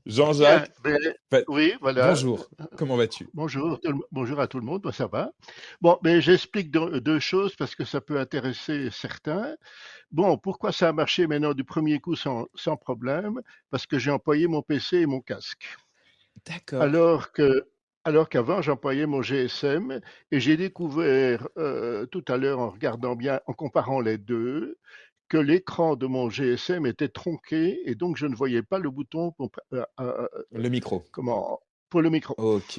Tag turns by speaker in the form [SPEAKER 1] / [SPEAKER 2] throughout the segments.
[SPEAKER 1] Jean-Jacques,
[SPEAKER 2] Bien, ben,
[SPEAKER 1] enfin,
[SPEAKER 2] oui, voilà.
[SPEAKER 1] bonjour, comment vas-tu?
[SPEAKER 2] Bonjour, bonjour à tout le monde, moi ça va. Bon, ben, j'explique deux choses parce que ça peut intéresser certains. Bon, pourquoi ça a marché maintenant du premier coup sans problème? Parce que j'ai employé mon PC et mon casque.
[SPEAKER 1] D'accord.
[SPEAKER 2] Alors que, alors qu'avant, j'employais mon GSM et j'ai découvert tout à l'heure en regardant bien, en comparant les deux, que l'écran de mon GSM était tronqué et donc je ne voyais pas le bouton
[SPEAKER 1] Le micro.
[SPEAKER 2] comment, pour le micro.
[SPEAKER 1] Ok.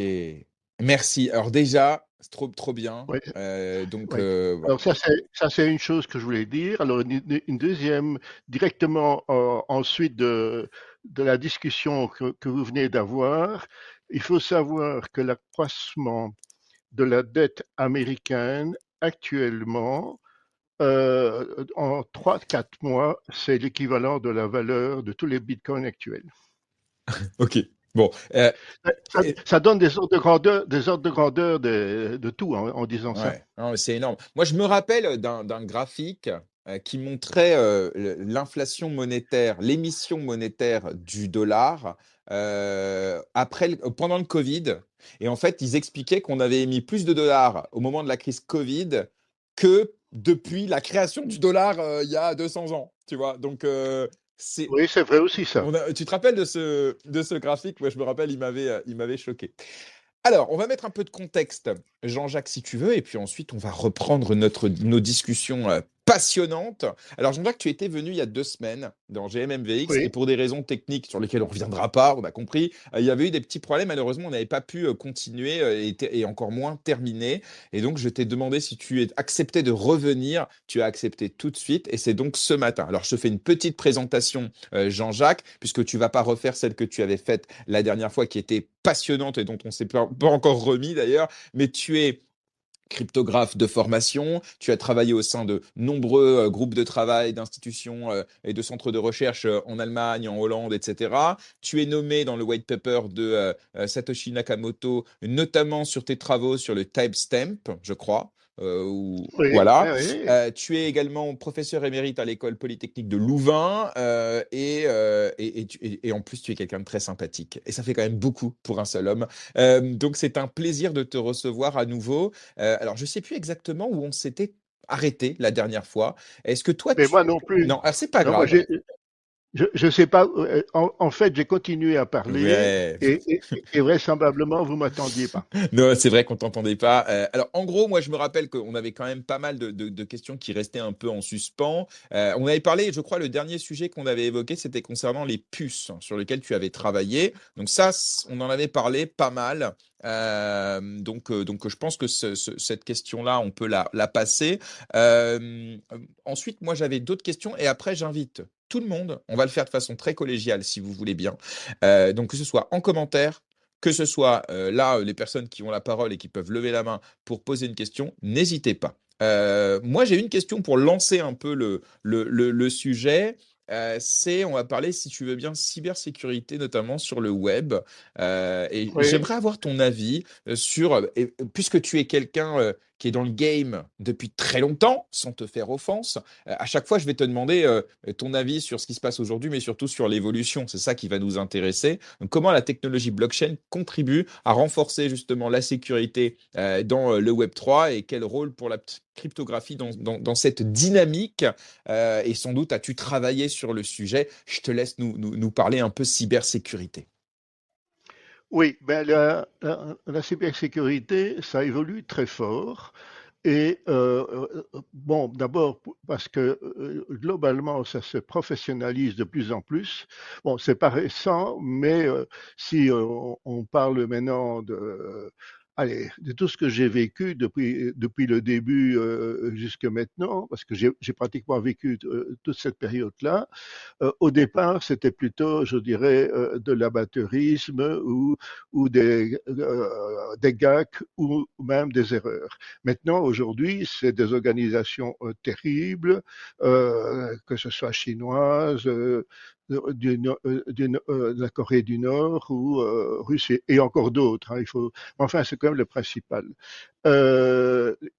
[SPEAKER 1] Merci. Alors déjà, c'est trop, trop bien.
[SPEAKER 2] Ouais,
[SPEAKER 1] Donc,
[SPEAKER 2] ouais.
[SPEAKER 1] voilà.
[SPEAKER 2] Alors ça c'est une chose que je voulais dire. Alors une deuxième, directement ensuite de la discussion que vous venez d'avoir, il faut savoir que l'accroissement de la dette américaine actuellement, en 3 4 mois, c'est l'équivalent de la valeur de tous les bitcoins actuels.
[SPEAKER 1] Ok. Bon.
[SPEAKER 2] Ça donne des ordres de grandeur de tout en disant ça.
[SPEAKER 1] Ouais, non, mais c'est énorme. Moi, je me rappelle d'un graphique qui montrait l'inflation monétaire, l'émission monétaire du dollar pendant le Covid. Et en fait, ils expliquaient qu'on avait émis plus de dollars au moment de la crise Covid que depuis la création du dollar il y a 200 ans. Tu vois, donc c'est.
[SPEAKER 2] Oui, c'est vrai aussi ça.
[SPEAKER 1] Tu te rappelles de ce graphique? Moi, je me rappelle, il m'avait choqué. Alors, on va mettre un peu de contexte, Jean-Jacques, si tu veux, et puis ensuite, on va reprendre nos discussions passionnantes. Alors, Jean-Jacques, tu étais venu il y a 2 semaines dans GMMVX, et
[SPEAKER 2] Oui.
[SPEAKER 1] pour des raisons techniques sur lesquelles on ne reviendra pas, on a compris, il y avait eu des petits problèmes. Malheureusement, on n'avait pas pu continuer et encore moins terminer. Et donc, je t'ai demandé si tu acceptais de revenir. Tu as accepté tout de suite, et c'est donc ce matin. Alors, je te fais une petite présentation, Jean-Jacques, puisque tu vas pas refaire celle que tu avais faite la dernière fois, qui était passionnante et dont on s'est pas encore remis d'ailleurs, mais tu es cryptographe de formation, tu as travaillé au sein de nombreux groupes de travail, d'institutions et de centres de recherche en Allemagne, en Hollande, etc. Tu es nommé dans le white paper de Satoshi Nakamoto, notamment sur tes travaux sur le timestamp, je crois.
[SPEAKER 2] Oui, oui,
[SPEAKER 1] Voilà.
[SPEAKER 2] oui.
[SPEAKER 1] Tu es également professeur émérite à l'école polytechnique de Louvain et en plus tu es quelqu'un de très sympathique. Et ça fait quand même beaucoup pour un seul homme. Donc c'est un plaisir de te recevoir à nouveau. Alors, je ne sais plus exactement où on s'était arrêté la dernière fois. Est-ce que toi,
[SPEAKER 2] Mais
[SPEAKER 1] tu...
[SPEAKER 2] moi non plus.
[SPEAKER 1] Non, alors c'est pas
[SPEAKER 2] Non, moi
[SPEAKER 1] grave.
[SPEAKER 2] je sais pas. En fait, j'ai continué à parler
[SPEAKER 1] Ouais.
[SPEAKER 2] et vraisemblablement vous m'attendiez pas.
[SPEAKER 1] Non, c'est vrai qu'on t'entendait pas. Alors, en gros, moi, je me rappelle qu'on avait quand même pas mal de questions qui restaient un peu en suspens. On avait parlé, je crois, le dernier sujet qu'on avait évoqué, c'était concernant les puces sur lesquelles tu avais travaillé. Donc ça, on en avait parlé pas mal. Donc, je pense que cette question-là, on peut la passer. Ensuite, moi, j'avais d'autres questions et après, j'invite tout le monde. On va le faire de façon très collégiale, si vous voulez bien. Donc, que ce soit en commentaire, que ce soit là, les personnes qui ont la parole et qui peuvent lever la main pour poser une question, n'hésitez pas. Moi, j'ai une question pour lancer un peu le sujet. On va parler, si tu veux bien, cybersécurité, notamment sur le web. Et
[SPEAKER 2] Oui.
[SPEAKER 1] j'aimerais avoir ton avis puisque tu es quelqu'un qui est dans le game depuis très longtemps, sans te faire offense, à chaque fois, je vais te demander ton avis sur ce qui se passe aujourd'hui, mais surtout sur l'évolution. C'est ça qui va nous intéresser. Donc, comment la technologie blockchain contribue à renforcer justement la sécurité dans le Web3 et quel rôle pour la cryptographie dans cette dynamique et sans doute as-tu travaillé sur le sujet. Je te laisse nous parler un peu cybersécurité.
[SPEAKER 2] Oui, ben la cybersécurité, ça évolue très fort. Et bon, d'abord parce que globalement, ça se professionnalise de plus en plus. Bon, c'est pas récent, mais si on parle maintenant allez, de tout ce que j'ai vécu depuis le début jusque maintenant, parce que j'ai pratiquement vécu toute cette période-là. Au départ, c'était plutôt, je dirais, de l'amateurisme ou des gags ou même des erreurs. Maintenant, aujourd'hui, c'est des organisations terribles, que ce soit chinoises, de la Corée du Nord ou russe et encore d'autres. Hein, enfin, c'est quand même le principal.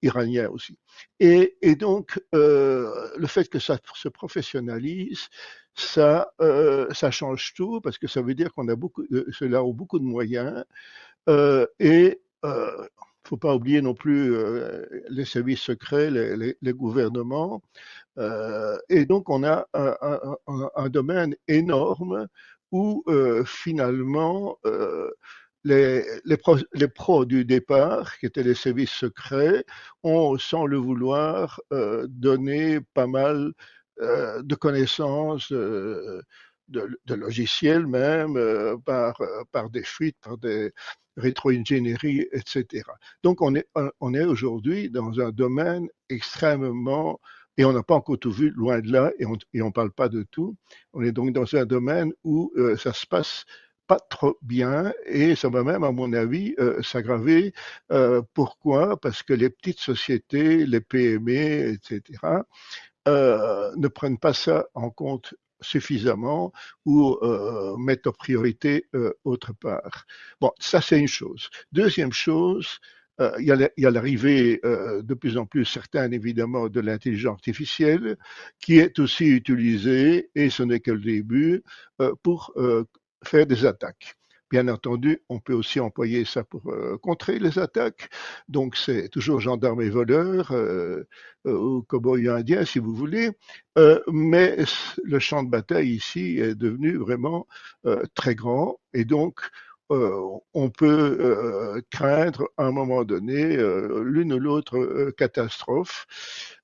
[SPEAKER 2] Iranien aussi. Et donc, le fait que ça se professionnalise, ça change tout parce que ça veut dire qu'on a ceux-là ont beaucoup de moyens et faut pas oublier non plus les services secrets, les gouvernements. Et donc, on a un domaine énorme où finalement les pros du départ, qui étaient les services secrets, ont, sans le vouloir, donné pas mal de connaissances, de logiciels même, par des fuites, par des rétro-ingénieries, etc. Donc on est aujourd'hui dans un domaine extrêmement, et on n'a pas encore tout vu, loin de là, et on parle pas de tout. On est donc dans un domaine où ça se passe pas trop bien et ça va même, à mon avis, s'aggraver. Pourquoi? Parce que les petites sociétés, les PME, etc., ne prennent pas ça en compte suffisamment ou mettent en priorité autre part. Bon, ça c'est une chose. Deuxième chose, il y a l'arrivée de plus en plus certaine, évidemment, de l'intelligence artificielle, qui est aussi utilisée, et ce n'est que le début, pour faire des attaques. Bien entendu, on peut aussi employer ça pour contrer les attaques. Donc, c'est toujours gendarmes et voleurs, ou cow-boys indiens, si vous voulez. Mais le champ de bataille ici est devenu vraiment très grand. Et donc, on peut craindre à un moment donné l'une ou l'autre catastrophe.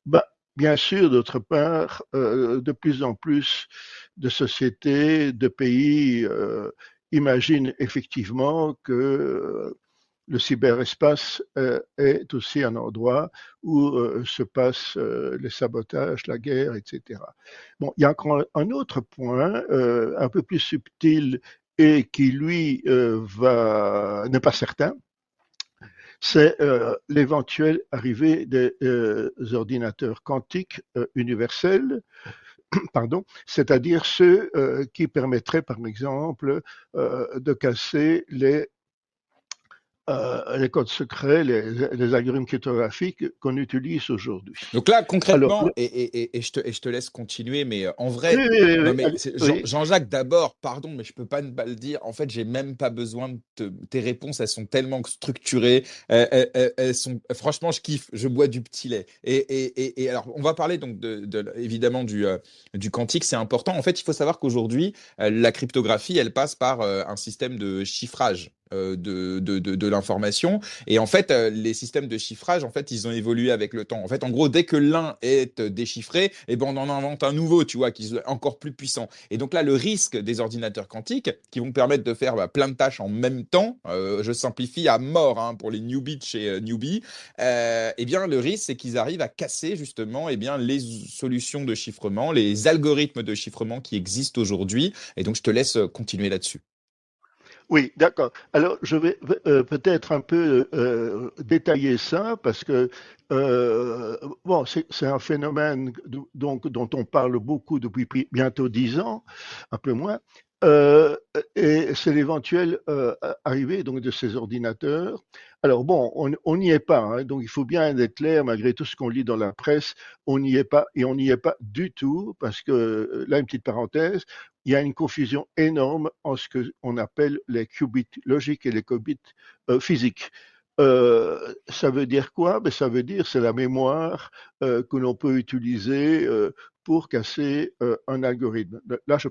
[SPEAKER 2] Bah, bien sûr, d'autre part, de plus en plus de sociétés, de pays imaginent effectivement que le cyberespace est aussi un endroit où se passent les sabotages, la guerre, etc. Bon, il y a encore un autre point un peu plus subtil et qui, lui, n'est pas certain, c'est l'éventuelle arrivée des ordinateurs quantiques universels, pardon, c'est-à-dire ceux qui permettraient, par exemple, de casser les codes secrets, les algorithmes cryptographiques qu'on utilise aujourd'hui.
[SPEAKER 1] Donc là,
[SPEAKER 2] Alors,
[SPEAKER 1] concrètement, et je te laisse continuer, mais en
[SPEAKER 2] oui,
[SPEAKER 1] vrai,
[SPEAKER 2] oui, oui,
[SPEAKER 1] non,
[SPEAKER 2] oui,
[SPEAKER 1] mais
[SPEAKER 2] allez, oui.
[SPEAKER 1] Jean-Jacques, d'abord, pardon, mais je peux pas ne pas le dire. En fait, j'ai même pas besoin de tes réponses, elles sont tellement structurées. Elles sont, franchement, je kiffe, je bois du petit lait. Et alors, on va parler donc évidemment du quantique, c'est important. En fait, il faut savoir qu'aujourd'hui, la cryptographie, elle passe par un système de chiffrage de l'information. Et en fait, les systèmes de chiffrage, en fait, ils ont évolué avec le temps. En fait, en gros, dès que l'un est déchiffré, eh ben, on en invente un nouveau, tu vois, qui est encore plus puissant. Et donc là, le risque des ordinateurs quantiques, qui vont permettre de faire plein de tâches en même temps, je simplifie à mort hein, pour les newbies chez Newbie, eh bien, le risque, c'est qu'ils arrivent à casser justement eh bien, les solutions de chiffrement, les algorithmes de chiffrement qui existent aujourd'hui. Et donc, je te laisse continuer là-dessus.
[SPEAKER 2] Oui, d'accord. Alors, je vais peut-être un peu détailler ça parce que bon, c'est un phénomène donc dont on parle beaucoup depuis bientôt 10 ans, un peu moins, euh, et c'est l'éventuelle arrivée donc de ces ordinateurs. Alors bon, on n'y est pas, hein, donc il faut bien être clair malgré tout ce qu'on lit dans la presse, on n'y est pas et on n'y est pas du tout parce que là une petite parenthèse, il y a une confusion énorme en ce qu'on appelle les qubits logiques et les qubits physiques. Ça veut dire quoi? Ben, ça veut dire c'est la mémoire que l'on peut utiliser pour casser un algorithme. Là, je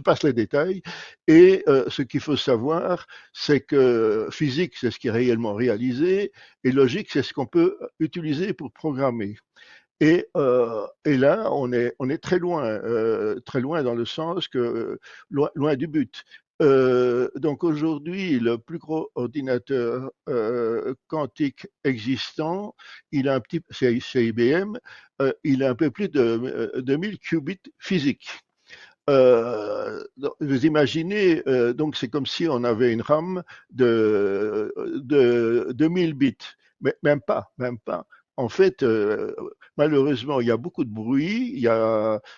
[SPEAKER 2] passe les détails. Et ce qu'il faut savoir, c'est que physique, c'est ce qui est réellement réalisé, et logique, c'est ce qu'on peut utiliser pour programmer. Et là, on est très loin dans le sens que loin du but. Donc aujourd'hui, le plus gros ordinateur quantique existant, c'est IBM, il a un peu plus de 1000 qubits physiques. Vous imaginez, donc c'est comme si on avait une RAM de 1000 bits, mais même pas, même pas. en fait, malheureusement, il y a beaucoup de bruit,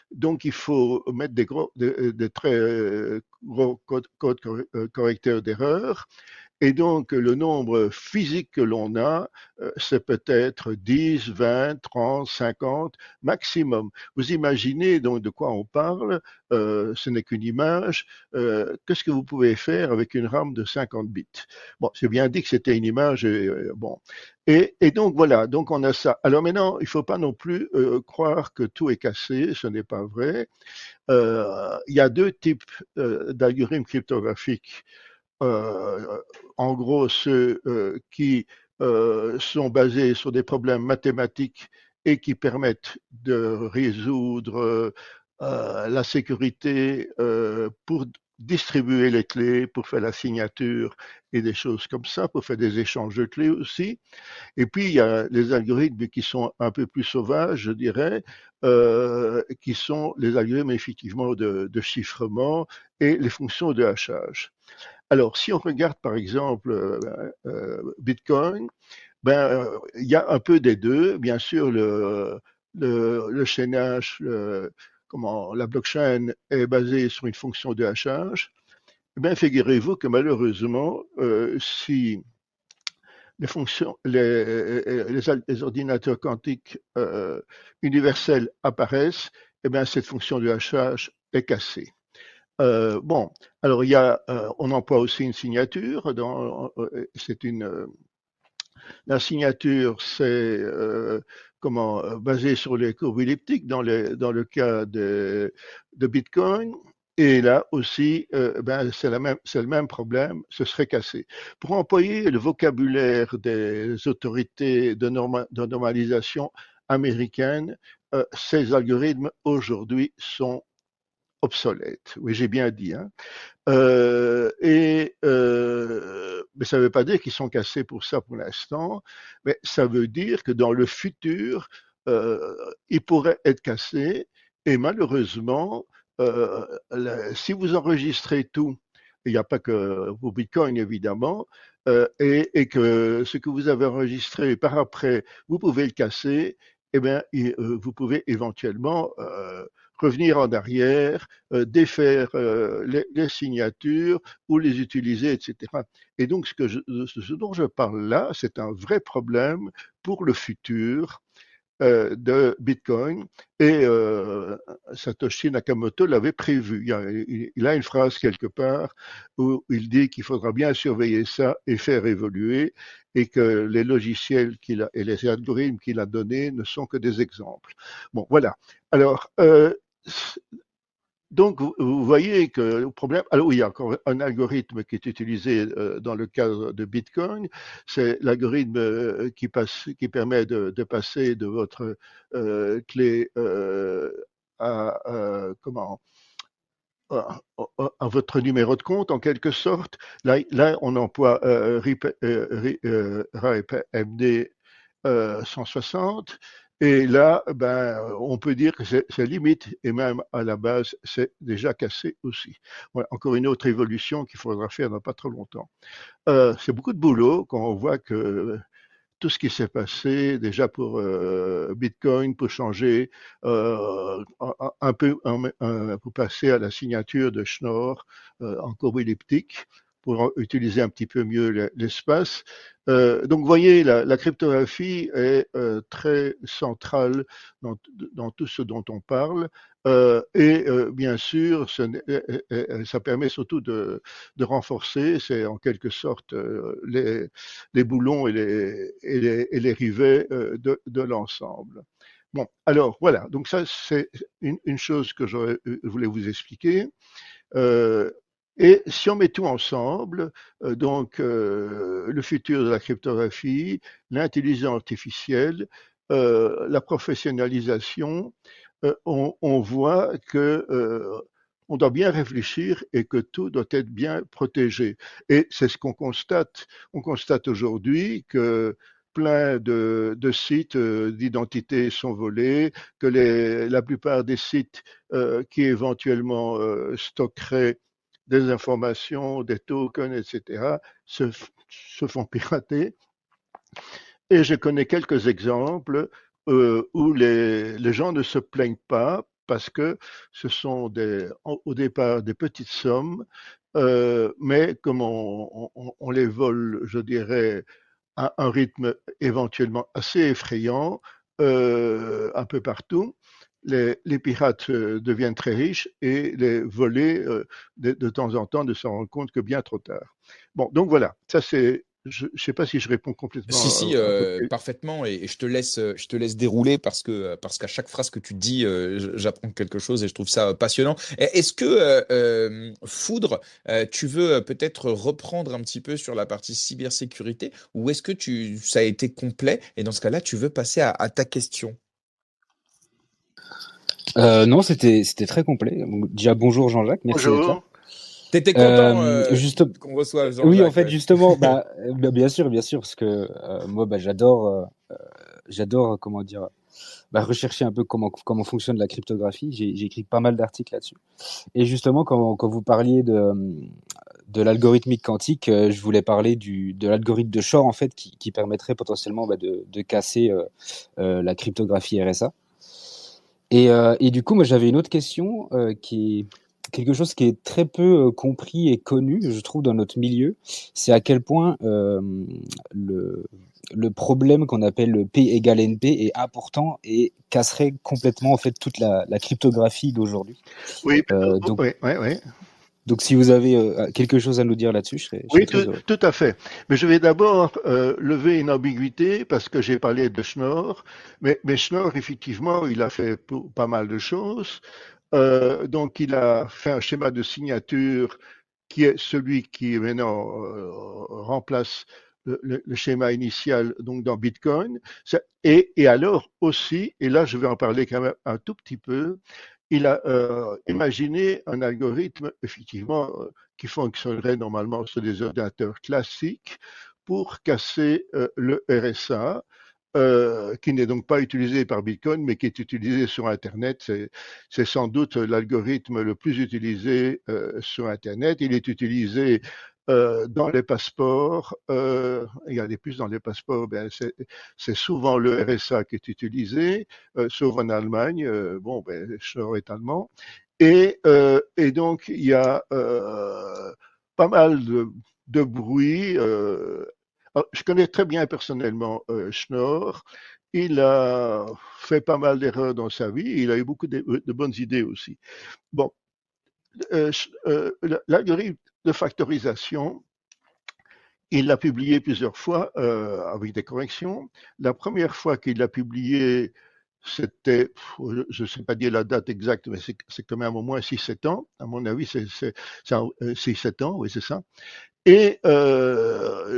[SPEAKER 2] donc il faut mettre des très gros codes correcteurs d'erreur. Et donc, le nombre physique que l'on a, c'est peut-être 10, 20, 30, 50 maximum. Vous imaginez donc de quoi on parle, ce n'est qu'une image. Qu'est-ce que vous pouvez faire avec une RAM de 50 bits? Bon, j'ai bien dit que c'était une image, bon. Et donc voilà, donc on a ça. Alors maintenant, il ne faut pas non plus croire que tout est cassé, ce n'est pas vrai. Il y a deux types d'algorithmes cryptographiques, en gros ceux qui sont basés sur des problèmes mathématiques et qui permettent de résoudre la sécurité pour distribuer les clés, pour faire la signature et des choses comme ça, pour faire des échanges de clés aussi. Et puis, il y a les algorithmes qui sont un peu plus sauvages, je dirais, qui sont les algorithmes effectivement de chiffrement et les fonctions de hachage. Alors, si on regarde par exemple Bitcoin, il y a un peu des deux. Bien sûr, le chaînage, la blockchain est basée sur une fonction de hachage. Eh bien, figurez-vous que malheureusement, si les fonctions, les ordinateurs quantiques universels apparaissent, eh bien, cette fonction de hachage est cassée. Bon, alors on emploie aussi une signature. C'est la signature, c'est basé sur les courbes elliptiques dans le cas de Bitcoin. Et là aussi, c'est le même problème, ce serait cassé. Pour employer le vocabulaire des autorités de normalisation américaines, ces algorithmes aujourd'hui sont obsolètes. Oui, j'ai bien dit. Hein. Mais ça ne veut pas dire qu'ils sont cassés pour ça pour l'instant, mais ça veut dire que dans le futur, ils pourraient être cassés et malheureusement, si vous enregistrez tout, il n'y a pas que vos bitcoins évidemment, et que ce que vous avez enregistré par après, vous pouvez le casser, eh bien, vous pouvez éventuellement revenir en arrière, défaire les signatures ou les utiliser, etc. Et donc, ce dont je parle là, c'est un vrai problème pour le futur de Bitcoin et Satoshi Nakamoto l'avait prévu. Il a une phrase quelque part où il dit qu'il faudra bien surveiller ça et faire évoluer et que les logiciels et les algorithmes qu'il a donnés ne sont que des exemples. Bon, voilà. Alors, donc, vous voyez que le problème. Alors, oui, il y a encore un algorithme qui est utilisé dans le cadre de Bitcoin. C'est l'algorithme qui permet de passer de votre clé comment à votre numéro de compte en quelque sorte. Là on emploie RIP-MD 160. Et là, on peut dire que c'est limite, et même à la base, c'est déjà cassé aussi. Voilà, encore une autre évolution qu'il faudra faire dans pas trop longtemps. C'est beaucoup de boulot quand on voit que tout ce qui s'est passé déjà pour Bitcoin, pour changer un peu, pour passer à la signature de Schnorr en courbe elliptique, pour utiliser un petit peu mieux l'espace. Donc, vous voyez, la cryptographie est très centrale dans tout ce dont on parle. Bien sûr, ça permet surtout de renforcer, c'est en quelque sorte les boulons et les rivets de l'ensemble. Bon, alors voilà, donc ça c'est une chose que je voulais vous expliquer. Et si on met tout ensemble, le futur de la cryptographie, l'intelligence artificielle, la professionnalisation, on voit que on doit bien réfléchir et que tout doit être bien protégé. Et c'est ce qu'on constate. On constate aujourd'hui que plein de sites d'identité sont volés, que la plupart des sites qui éventuellement stockeraient des informations, des tokens, etc., se font pirater. Et je connais quelques exemples où les gens ne se plaignent pas parce que ce sont au départ des petites sommes, mais comme on les vole, je dirais, à un rythme éventuellement assez effrayant un peu partout, les pirates deviennent très riches et les volets, de temps en temps, ne s'en rendent compte que bien trop tard. Bon, donc voilà, ça c'est, je ne sais pas si je réponds
[SPEAKER 1] Si,
[SPEAKER 2] complètement
[SPEAKER 1] si,
[SPEAKER 2] à votre question.
[SPEAKER 1] parfaitement. Et je te laisse dérouler parce qu'à chaque phrase que tu dis, j'apprends quelque chose et je trouve ça passionnant. Est-ce que, Foudre, tu veux peut-être reprendre un petit peu sur la partie cybersécurité ou est-ce que ça a été complet et dans ce cas-là, tu veux passer à ta question?
[SPEAKER 3] Non, c'était très complet. Donc, déjà bonjour Jean-Jacques, merci d'être là.
[SPEAKER 2] Bonjour.
[SPEAKER 1] T'étais content
[SPEAKER 3] Juste,
[SPEAKER 1] qu'on reçoive
[SPEAKER 3] oui, en
[SPEAKER 1] Jean-Jacques,
[SPEAKER 3] fait,
[SPEAKER 1] ouais.
[SPEAKER 3] justement, bien sûr, parce que moi, j'adore, comment dire, rechercher un peu comment fonctionne la cryptographie. J'ai écrit pas mal d'articles là-dessus. Et justement, quand vous parliez de l'algorithmique quantique, je voulais parler de l'algorithme de Shor, en fait, qui permettrait potentiellement de casser la cryptographie RSA. Et du coup, moi, j'avais une autre question qui est quelque chose qui est très peu compris et connu, je trouve, dans notre milieu. C'est à quel point le, le problème qu'on appelle le P égale NP est important et casserait complètement en fait toute la cryptographie d'aujourd'hui.
[SPEAKER 2] Oui,
[SPEAKER 3] Donc,
[SPEAKER 2] oui, oui, oui.
[SPEAKER 3] donc, si vous avez quelque chose à nous dire là-dessus, je serais
[SPEAKER 2] Oui,
[SPEAKER 3] très heureux.
[SPEAKER 2] tout à fait. Mais je vais d'abord lever une ambiguïté parce que j'ai parlé de Schnorr, mais Schnorr, effectivement, il a fait pas mal de choses. Donc, il a fait un schéma de signature qui est celui qui maintenant remplace le schéma initial donc dans Bitcoin. Et alors aussi, et là je vais en parler quand même un tout petit peu, il a imaginé un algorithme effectivement qui fonctionnerait normalement sur des ordinateurs classiques pour casser le RSA, qui n'est donc pas utilisé par Bitcoin, mais qui est utilisé sur Internet. C'est sans doute l'algorithme le plus utilisé sur Internet. Il est utilisé dans les passeports. Il y a des puces dans les passeports. Ben, c'est souvent le RSA qui est utilisé, sauf en Allemagne. Bon, ben, Schnorr est allemand. Et donc, il y a pas mal de bruit. Je connais très bien personnellement Schnorr. Il a fait pas mal d'erreurs dans sa vie. Il a eu beaucoup de bonnes idées aussi. Bon, l'algorithme de factorisation, il l'a publié plusieurs fois avec des corrections. La première fois qu'il l'a publié, c'était, je ne sais pas dire la date exacte, mais c'est quand même au moins 6-7 ans. À mon avis, c'est 6-7 ans, oui, c'est ça. Et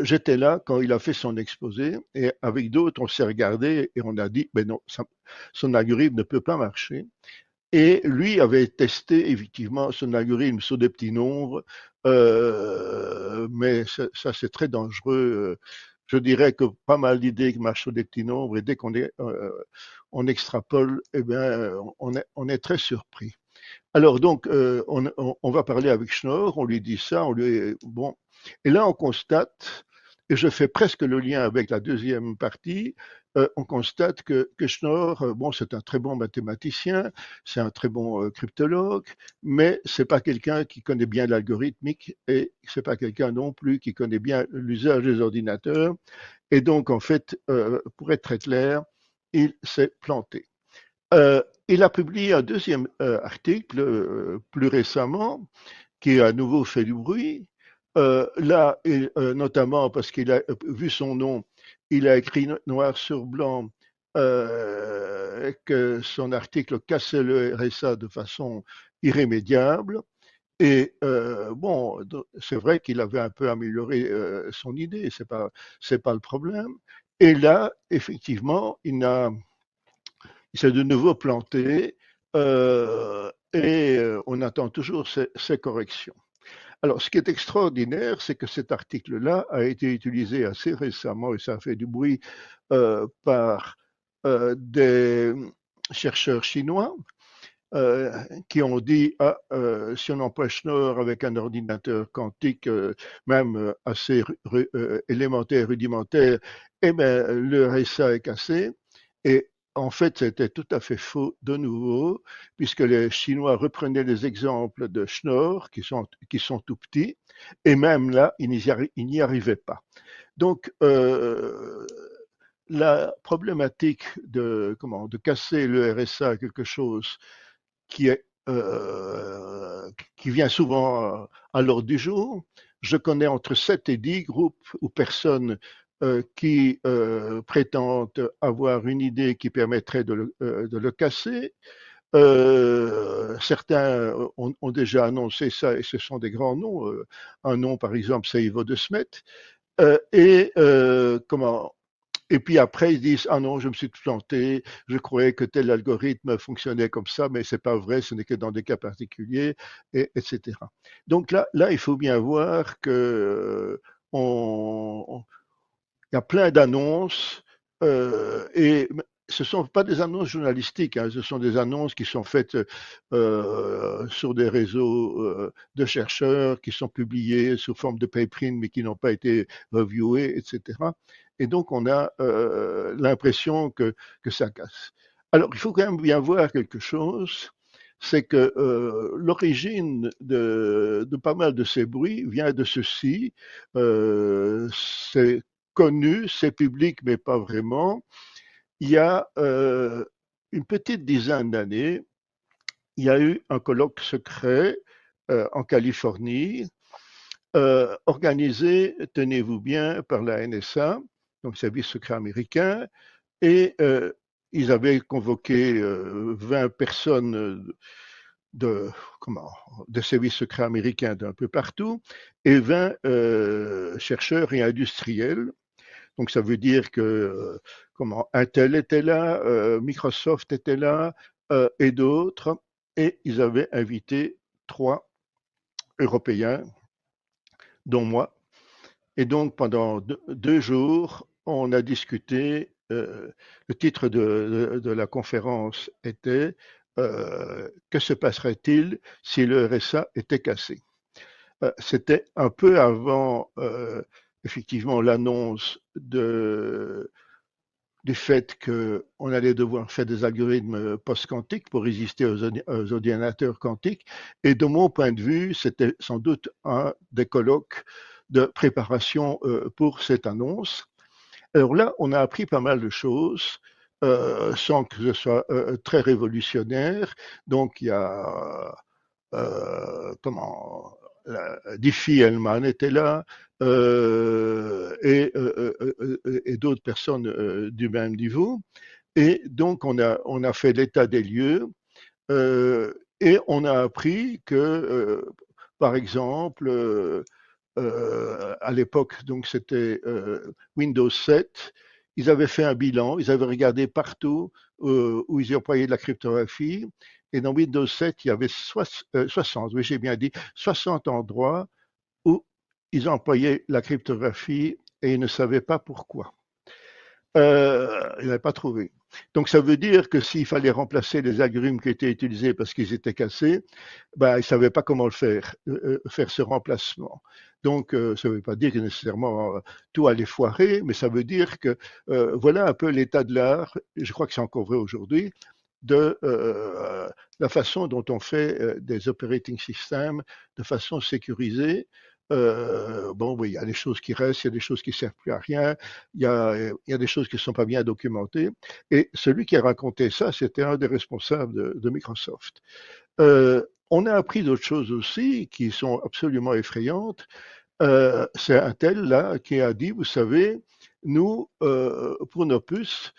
[SPEAKER 2] j'étais là quand il a fait son exposé, et avec d'autres, on s'est regardé et on a dit, ben non, son algorithme ne peut pas marcher. Et lui avait testé effectivement son algorithme sur des petits nombres, mais ça c'est très dangereux. Je dirais que pas mal d'idées qui marchent sur des petits nombres, et dès on extrapole, eh bien, on est très surpris. Alors donc, on va parler avec Schnorr, on lui dit ça, bon, et là on constate, et je fais presque le lien avec la deuxième partie, on constate que Schnorr, bon, c'est un très bon mathématicien, c'est un très bon cryptologue, mais c'est pas quelqu'un qui connaît bien l'algorithmique et c'est pas quelqu'un non plus qui connaît bien l'usage des ordinateurs. Et donc, en fait, pour être très clair, il s'est planté. Il a publié un deuxième article plus récemment qui a à nouveau fait du bruit. Là, notamment parce qu'il a vu son nom, il a écrit noir sur blanc que son article cassait le RSA de façon irrémédiable. Et bon, c'est vrai qu'il avait un peu amélioré son idée, c'est pas le problème. Et là, effectivement, il s'est de nouveau planté et on attend toujours ces corrections. Alors, ce qui est extraordinaire, c'est que cet article-là a été utilisé assez récemment et ça a fait du bruit par des chercheurs chinois qui ont dit si on empêche Schnorr avec un ordinateur quantique, même assez élémentaire, rudimentaire, Eh bien, le RSA est cassé et en fait, c'était tout à fait faux de nouveau, puisque les Chinois reprenaient les exemples de Schnorr, qui sont tout petits, et même là, ils n'y arrivaient pas. Donc, la problématique de casser le RSA, quelque chose qui est qui vient souvent à l'ordre du jour. Je connais entre 7 et 10 groupes ou personnes qui prétendent avoir une idée qui permettrait de le casser. Certains ont déjà annoncé ça et ce sont des grands noms. Un nom, par exemple, c'est Ivo de Smet. Comment et puis après, ils disent, ah non, je me suis planté, je croyais que tel algorithme fonctionnait comme ça, mais c'est pas vrai, ce n'est que dans des cas particuliers, etc. Donc là, il faut bien voir que il y a plein d'annonces et ce ne sont pas des annonces journalistiques, hein, ce sont des annonces qui sont faites sur des réseaux de chercheurs, qui sont publiées sous forme de preprint, mais qui n'ont pas été reviewées, etc. Et donc, on a l'impression que ça casse. Alors, il faut quand même bien voir quelque chose, c'est que l'origine de pas mal de ces bruits vient de ceci. C'est connu, c'est public, mais pas vraiment. Il y a une petite dizaine d'années, il y a eu un colloque secret en Californie, organisé, tenez-vous bien, par la NSA, donc service secret américain, et ils avaient convoqué 20 personnes de, comment, de services secrets américains d'un peu partout et 20 chercheurs et industriels. Donc ça veut dire que comment Intel était là, Microsoft était là et d'autres, et ils avaient invité 3 Européens, dont moi. Et donc pendant 2 jours, on a discuté. Le titre de la conférence était que se passerait-il si le RSA était cassé? C'était un peu avant effectivement l'annonce du fait qu'on allait devoir faire des algorithmes post-quantiques pour résister aux ordinateurs quantiques. Et de mon point de vue, c'était sans doute un des colloques de préparation pour cette annonce. Alors là, on a appris pas mal de choses. Sans que ce soit très révolutionnaire. Donc, il y a comment Diffie-Hellman était là et d'autres personnes du même niveau. Et donc, on a fait l'état des lieux et on a appris que, par exemple, à l'époque, donc c'était Windows 7, ils avaient fait un bilan, ils avaient regardé partout où ils employaient de la cryptographie, et dans Windows 7, il y avait 60, oui j'ai bien dit, 60 endroits où ils employaient la cryptographie et ils ne savaient pas pourquoi. Ils n'avaient pas trouvé. Donc ça veut dire que s'il fallait remplacer les algorithmes qui étaient utilisés parce qu'ils étaient cassés, ben, ils ne savaient pas comment le faire ce remplacement. Donc ça ne veut pas dire que nécessairement tout allait foirer, mais ça veut dire que voilà un peu l'état de l'art, je crois que c'est encore vrai aujourd'hui, de la façon dont on fait des operating systems de façon sécurisée. Bon, oui, il y a des choses qui restent, il y a des choses qui ne servent plus à rien, il y a des choses qui ne sont pas bien documentées. Et celui qui a raconté ça, c'était un des responsables de Microsoft. On a appris d'autres choses aussi qui sont absolument effrayantes. C'est un tel là qui a dit, vous savez, nous, pour nos puces,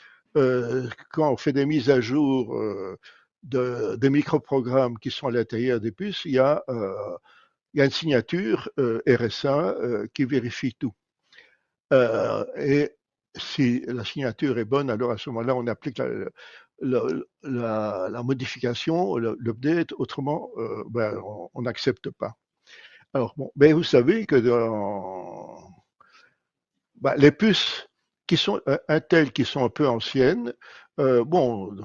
[SPEAKER 2] quand on fait des mises à jour des microprogrammes qui sont à l'intérieur des puces, il y a une signature RSA qui vérifie tout. Et si la signature est bonne, alors à ce moment-là, on applique la modification, l'update, autrement, ben, on n'accepte pas. Alors, bon, ben, vous savez que les puces qui sont Intel, qui sont un peu anciennes, bon,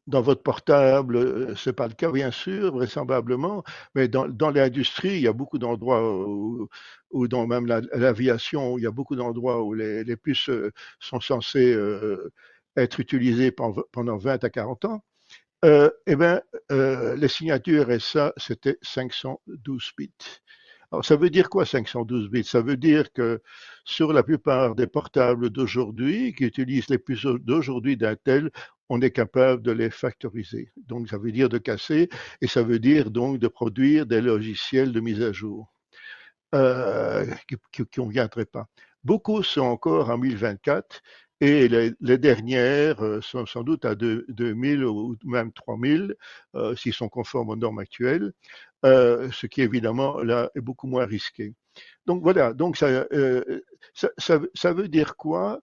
[SPEAKER 2] dans votre portable, ce n'est pas le cas, bien sûr, vraisemblablement, mais dans l'industrie, il y a beaucoup d'endroits où dans même l'aviation, il y a beaucoup d'endroits où les puces sont censées être utilisées pendant 20 à 40 ans. Eh bien, les signatures RSA, c'était 512 bits. Alors, ça veut dire quoi 512 bits? Ça veut dire que sur la plupart des portables d'aujourd'hui, qui utilisent les puces d'aujourd'hui d'Intel, on est capable de les factoriser. Donc, ça veut dire de casser et ça veut dire donc de produire des logiciels de mise à jour qui ne viendraient pas. Beaucoup sont encore en 1024 et les dernières sont sans doute à 2000 ou même 3000 s'ils sont conformes aux normes actuelles, ce qui évidemment là est beaucoup moins risqué. Donc voilà, donc ça veut dire quoi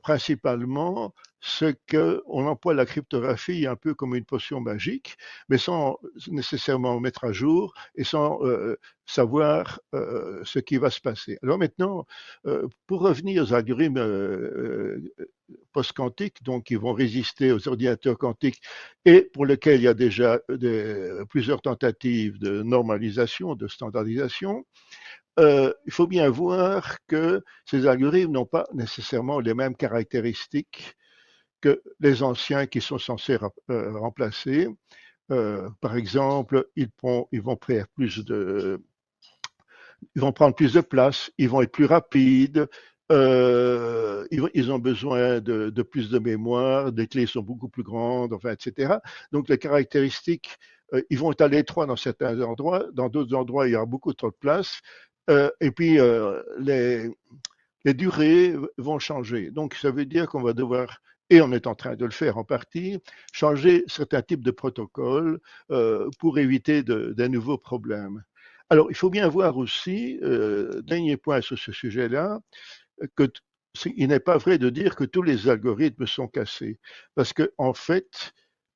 [SPEAKER 2] principalement? C'est qu'on emploie la cryptographie un peu comme une potion magique, mais sans nécessairement mettre à jour et sans savoir ce qui va se passer. Alors maintenant, pour revenir aux algorithmes post-quantiques, donc qui vont résister aux ordinateurs quantiques et pour lesquels il y a déjà plusieurs tentatives de normalisation, de standardisation, il faut bien voir que ces algorithmes n'ont pas nécessairement les mêmes caractéristiques que les anciens qui sont censés remplacer. Par exemple, ils vont faire ils vont prendre plus de place, ils vont être plus rapides, ils ont besoin de plus de mémoire, les clés sont beaucoup plus grandes, enfin, etc. Donc les caractéristiques, ils vont être à l'étroit dans certains endroits, dans d'autres endroits, il y aura beaucoup trop de place, et puis les durées vont changer. Donc ça veut dire qu'on va devoir, et on est en train de le faire en partie, changer certains types de protocoles pour éviter de nouveaux problèmes. Alors, il faut bien voir aussi, dernier point sur ce sujet-là, qu'il n'est pas vrai de dire que tous les algorithmes sont cassés. Parce qu'en en fait,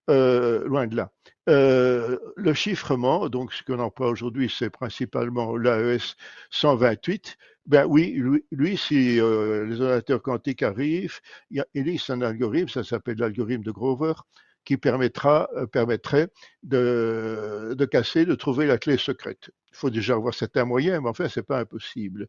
[SPEAKER 2] loin de là, le chiffrement, donc ce qu'on emploie aujourd'hui, c'est principalement l'AES 128. Ben oui, lui si les ordinateurs quantiques arrivent, il existe un algorithme, ça s'appelle l'algorithme de Grover, qui permettrait de casser, de trouver la clé secrète. Il faut déjà avoir certains moyens, mais enfin, c'est pas impossible.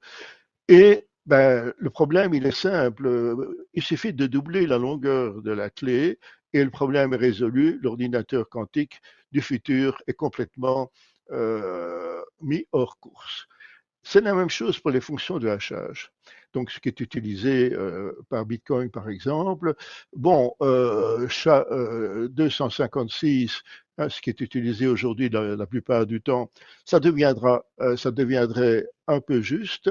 [SPEAKER 2] Et ben, le problème, il est simple. Il suffit de doubler la longueur de la clé et le problème est résolu. L'ordinateur quantique du futur est complètement mis hors course. C'est la même chose pour les fonctions de hachage. Donc, ce qui est utilisé par Bitcoin, par exemple. Bon, SHA-256, hein, ce qui est utilisé aujourd'hui la plupart du temps, ça deviendrait un peu juste.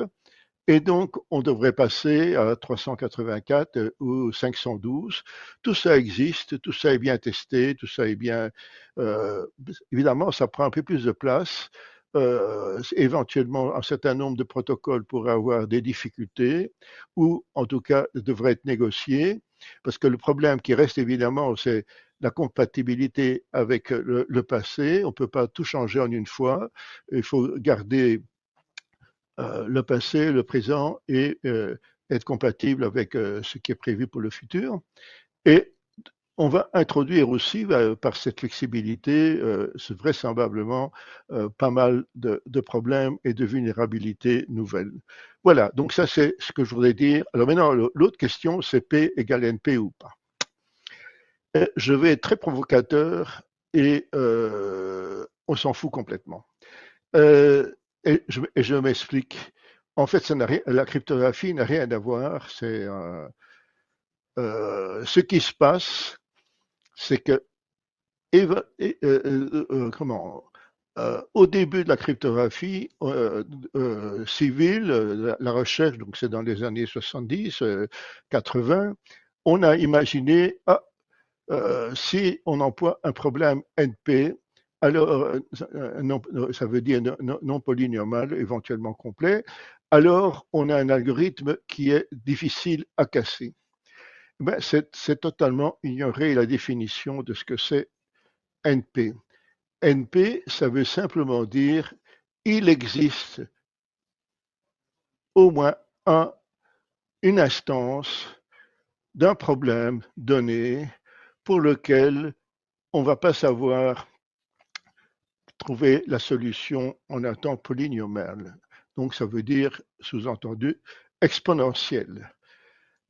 [SPEAKER 2] Et donc, on devrait passer à 384 ou 512. Tout ça existe, tout ça est bien testé, tout ça est bien. euh, Évidemment, ça prend un peu plus de place. Éventuellement, un certain nombre de protocoles pourraient avoir des difficultés ou, en tout cas, devraient être négociés. Parce que le problème qui reste évidemment, c'est la compatibilité avec le passé. On ne peut pas tout changer en une fois. Il faut garder le passé, le présent et être compatible avec ce qui est prévu pour le futur. Et on va introduire aussi, par cette flexibilité, vraisemblablement pas mal de problèmes et de vulnérabilités nouvelles. Voilà, donc ça c'est ce que je voudrais dire. Alors maintenant, l'autre question, c'est P égale NP ou pas. Je vais être très provocateur et on s'en fout complètement. Euh, et je m'explique. En fait, la cryptographie n'a rien à voir. Ce qui se passe, c'est que comment au début de la cryptographie civile, la recherche, donc c'est dans les années 70, 80, on a imaginé si on emploie un problème NP, alors ça veut dire non polynomial, éventuellement complet, alors on a un algorithme qui est difficile à casser. Ben, c'est totalement ignorer la définition de ce que c'est NP. NP, ça veut simplement dire il existe au moins une instance d'un problème donné pour lequel on ne va pas savoir trouver la solution en un temps polynomial. Donc ça veut dire, sous-entendu, exponentiel.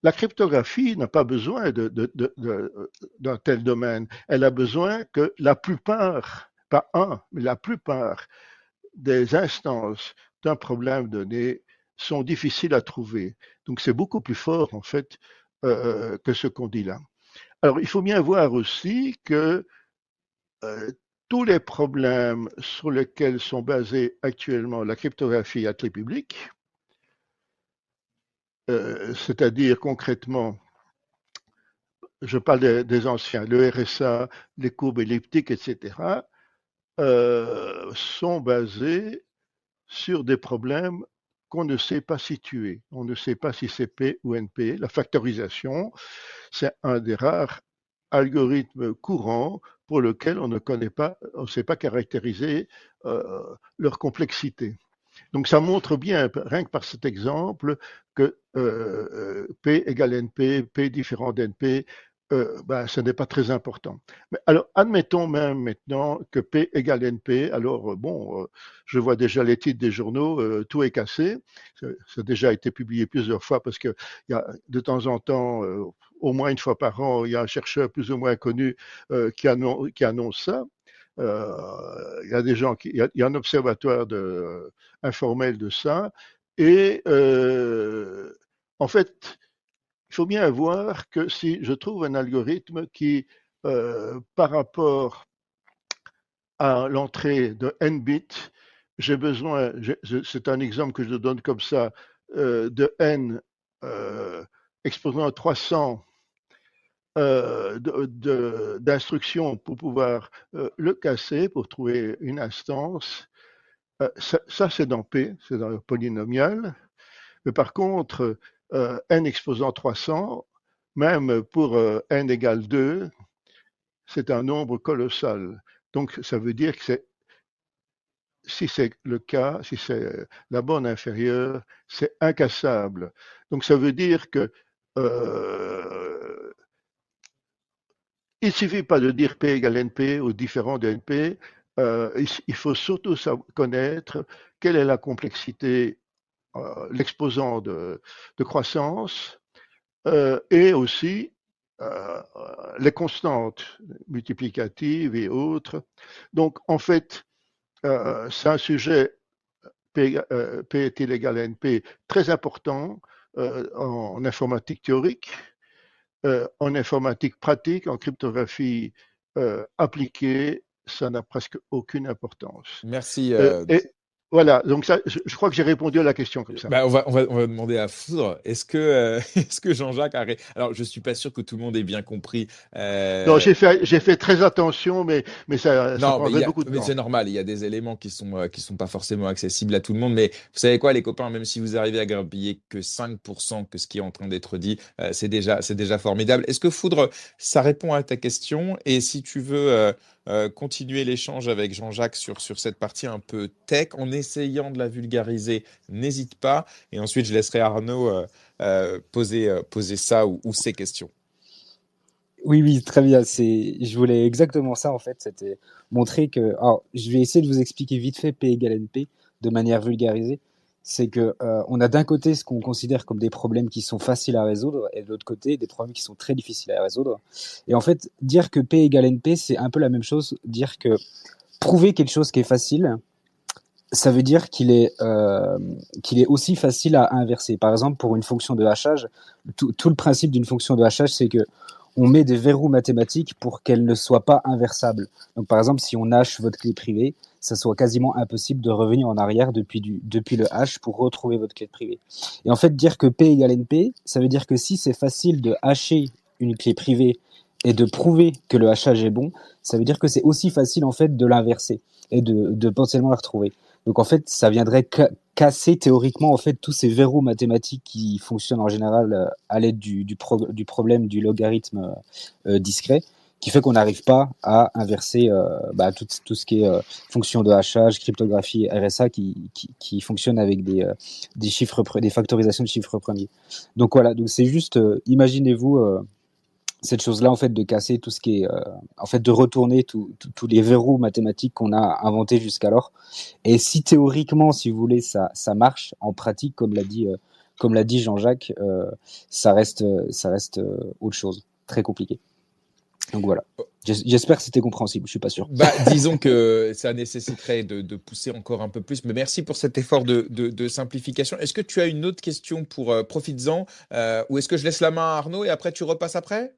[SPEAKER 2] La cryptographie n'a pas besoin d'un tel domaine. Elle a besoin que la plupart, pas un, mais la plupart des instances d'un problème donné sont difficiles à trouver. Donc c'est beaucoup plus fort en fait que ce qu'on dit là. Alors il faut bien voir aussi que tous les problèmes sur lesquels sont basés actuellement la cryptographie à clé publique, c'est-à-dire concrètement, je parle des anciens, le RSA, les courbes elliptiques, etc., sont basés sur des problèmes qu'on ne sait pas situer. On ne sait pas si c'est P ou NP. La factorisation, c'est un des rares algorithmes courants pour lequel on ne sait pas caractériser leur complexité. Donc ça montre bien, rien que par cet exemple, que P égale NP, P différent d'NP, ce n'est pas très important. Mais alors, admettons même maintenant que P égale NP. Alors, je vois déjà les titres des journaux, tout est cassé. Ça a déjà été publié plusieurs fois parce que y a, de temps en temps, au moins une fois par an, il y a un chercheur plus ou moins connu qui annonce ça. Il y a des gens il y a un observatoire informel de ça. Et en fait, il faut bien voir que si je trouve un algorithme qui, par rapport à l'entrée de n bits, j'ai besoin, c'est un exemple que je donne comme ça, de n exposant à 300 d'instructions pour pouvoir le casser, pour trouver une instance. Ça c'est dans P, c'est dans le polynomial. Mais par contre, n exposant 300, même pour n égale 2, c'est un nombre colossal. Donc ça veut dire que si c'est le cas, si c'est la borne inférieure, c'est incassable. Donc ça veut dire que il ne suffit pas de dire P égale NP ou différent de NP, il faut surtout connaître quelle est la complexité, l'exposant de croissance, et aussi les constantes multiplicatives et autres. Donc en fait, c'est un sujet P est-il égal à NP très important en informatique théorique, en informatique pratique, en cryptographie appliquée, ça n'a presque aucune importance.
[SPEAKER 1] Merci.
[SPEAKER 2] Et voilà, donc ça, je crois que j'ai répondu à la question comme ça.
[SPEAKER 1] Bah, on va demander à Foudre. Est-ce que, est-ce que Jean-Jacques a. Alors, je suis pas sûr que tout le monde ait bien compris.
[SPEAKER 2] Non, j'ai fait très attention, mais ça
[SPEAKER 1] Non,
[SPEAKER 2] prendrait beaucoup de
[SPEAKER 1] mais c'est
[SPEAKER 2] temps.
[SPEAKER 1] normal. Il y a des éléments qui sont pas forcément accessibles à tout le monde. Mais vous savez quoi, les copains, même si vous arrivez à grappiller que 5% que ce qui est en train d'être dit, c'est déjà formidable. Est-ce que Foudre, ça répond à ta question? Et si tu veux continuer l'échange avec Jean-Jacques sur cette partie un peu tech, en essayant de la vulgariser, n'hésite pas. Et ensuite, je laisserai Arnaud poser ça ou ces questions.
[SPEAKER 3] Oui, oui, très bien. Je voulais exactement ça en fait. C'était montrer que. Alors, je vais essayer de vous expliquer vite fait P égale NP de manière vulgarisée. C'est que on a d'un côté ce qu'on considère comme des problèmes qui sont faciles à résoudre et de l'autre côté des problèmes qui sont très difficiles à résoudre. Et en fait, dire que P égale NP, c'est un peu la même chose. Dire que prouver quelque chose qui est facile, ça veut dire qu'il est aussi facile à inverser. Par exemple, pour une fonction de hachage, tout le principe d'une fonction de hachage, c'est que on met des verrous mathématiques pour qu'elle ne soit pas inversable. Donc, par exemple, si on hache votre clé privée, ça soit quasiment impossible de revenir en arrière depuis le hash pour retrouver votre clé privée. Et en fait, dire que P égale NP, ça veut dire que si c'est facile de hacher une clé privée et de prouver que le hachage est bon, ça veut dire que c'est aussi facile en fait de l'inverser et de potentiellement la retrouver. Donc en fait, ça viendrait casser théoriquement en fait tous ces verrous mathématiques qui fonctionnent en général à l'aide du problème du logarithme discret, qui fait qu'on n'arrive pas à inverser tout ce qui est fonction de hachage, cryptographie, RSA qui fonctionne avec des chiffres, des factorisations de chiffres premiers. Donc voilà, donc c'est juste, imaginez-vous cette chose-là, en fait, de casser tout ce qui est, en fait, de retourner tous les verrous mathématiques qu'on a inventés jusqu'alors. Et si théoriquement, si vous voulez, ça marche, en pratique, comme l'a dit Jean-Jacques, ça reste autre chose, très compliqué. Donc voilà. J'espère que c'était compréhensible, je suis pas sûr.
[SPEAKER 1] Bah, disons que ça nécessiterait de pousser encore un peu plus, mais merci pour cet effort de simplification. Est-ce que tu as une autre question pour profites-en, ou est-ce que je laisse la main à Arnaud et après tu repasses après?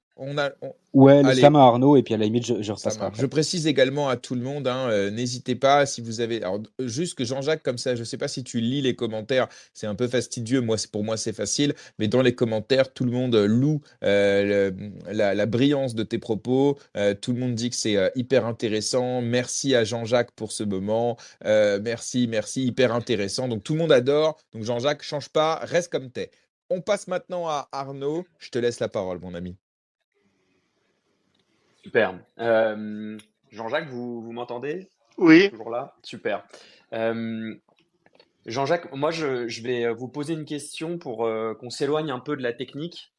[SPEAKER 3] Ouais, laisse la
[SPEAKER 1] Allez,
[SPEAKER 3] main à Arnaud et puis à la limite, je
[SPEAKER 1] ça
[SPEAKER 3] repasserai
[SPEAKER 1] marche. Je
[SPEAKER 3] après.
[SPEAKER 1] précise également à tout le monde, hein, n'hésitez pas si vous avez. Alors, juste que Jean-Jacques, comme ça, je ne sais pas si tu lis les commentaires, c'est un peu fastidieux. Pour moi, c'est facile. Mais dans les commentaires, tout le monde loue la brillance de tes propos. Tout le monde dit que c'est hyper intéressant. Merci à Jean-Jacques pour ce moment. Merci, merci, hyper intéressant. Donc, tout le monde adore. Donc, Jean-Jacques, change pas, reste comme t'es. On passe maintenant à Arnaud. Je te laisse la parole, mon ami.
[SPEAKER 4] Super. Jean-Jacques, vous m'entendez?
[SPEAKER 2] Oui,
[SPEAKER 4] Toujours là? Super. Euh, Jean-Jacques, moi je vais vous poser une question pour qu'on s'éloigne un peu de la technique,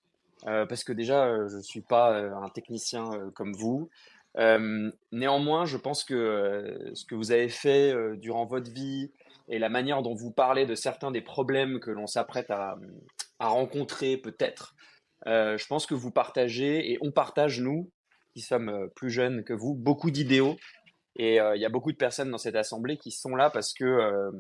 [SPEAKER 4] parce que déjà je suis pas un technicien comme vous. Néanmoins, je pense que ce que vous avez fait durant votre vie et la manière dont vous parlez de certains des problèmes que l'on s'apprête à rencontrer peut-être, je pense que vous partagez et on partage, nous, qui sommes plus jeunes que vous, beaucoup d'idéaux. Et il y a beaucoup de personnes dans cette assemblée qui sont là parce que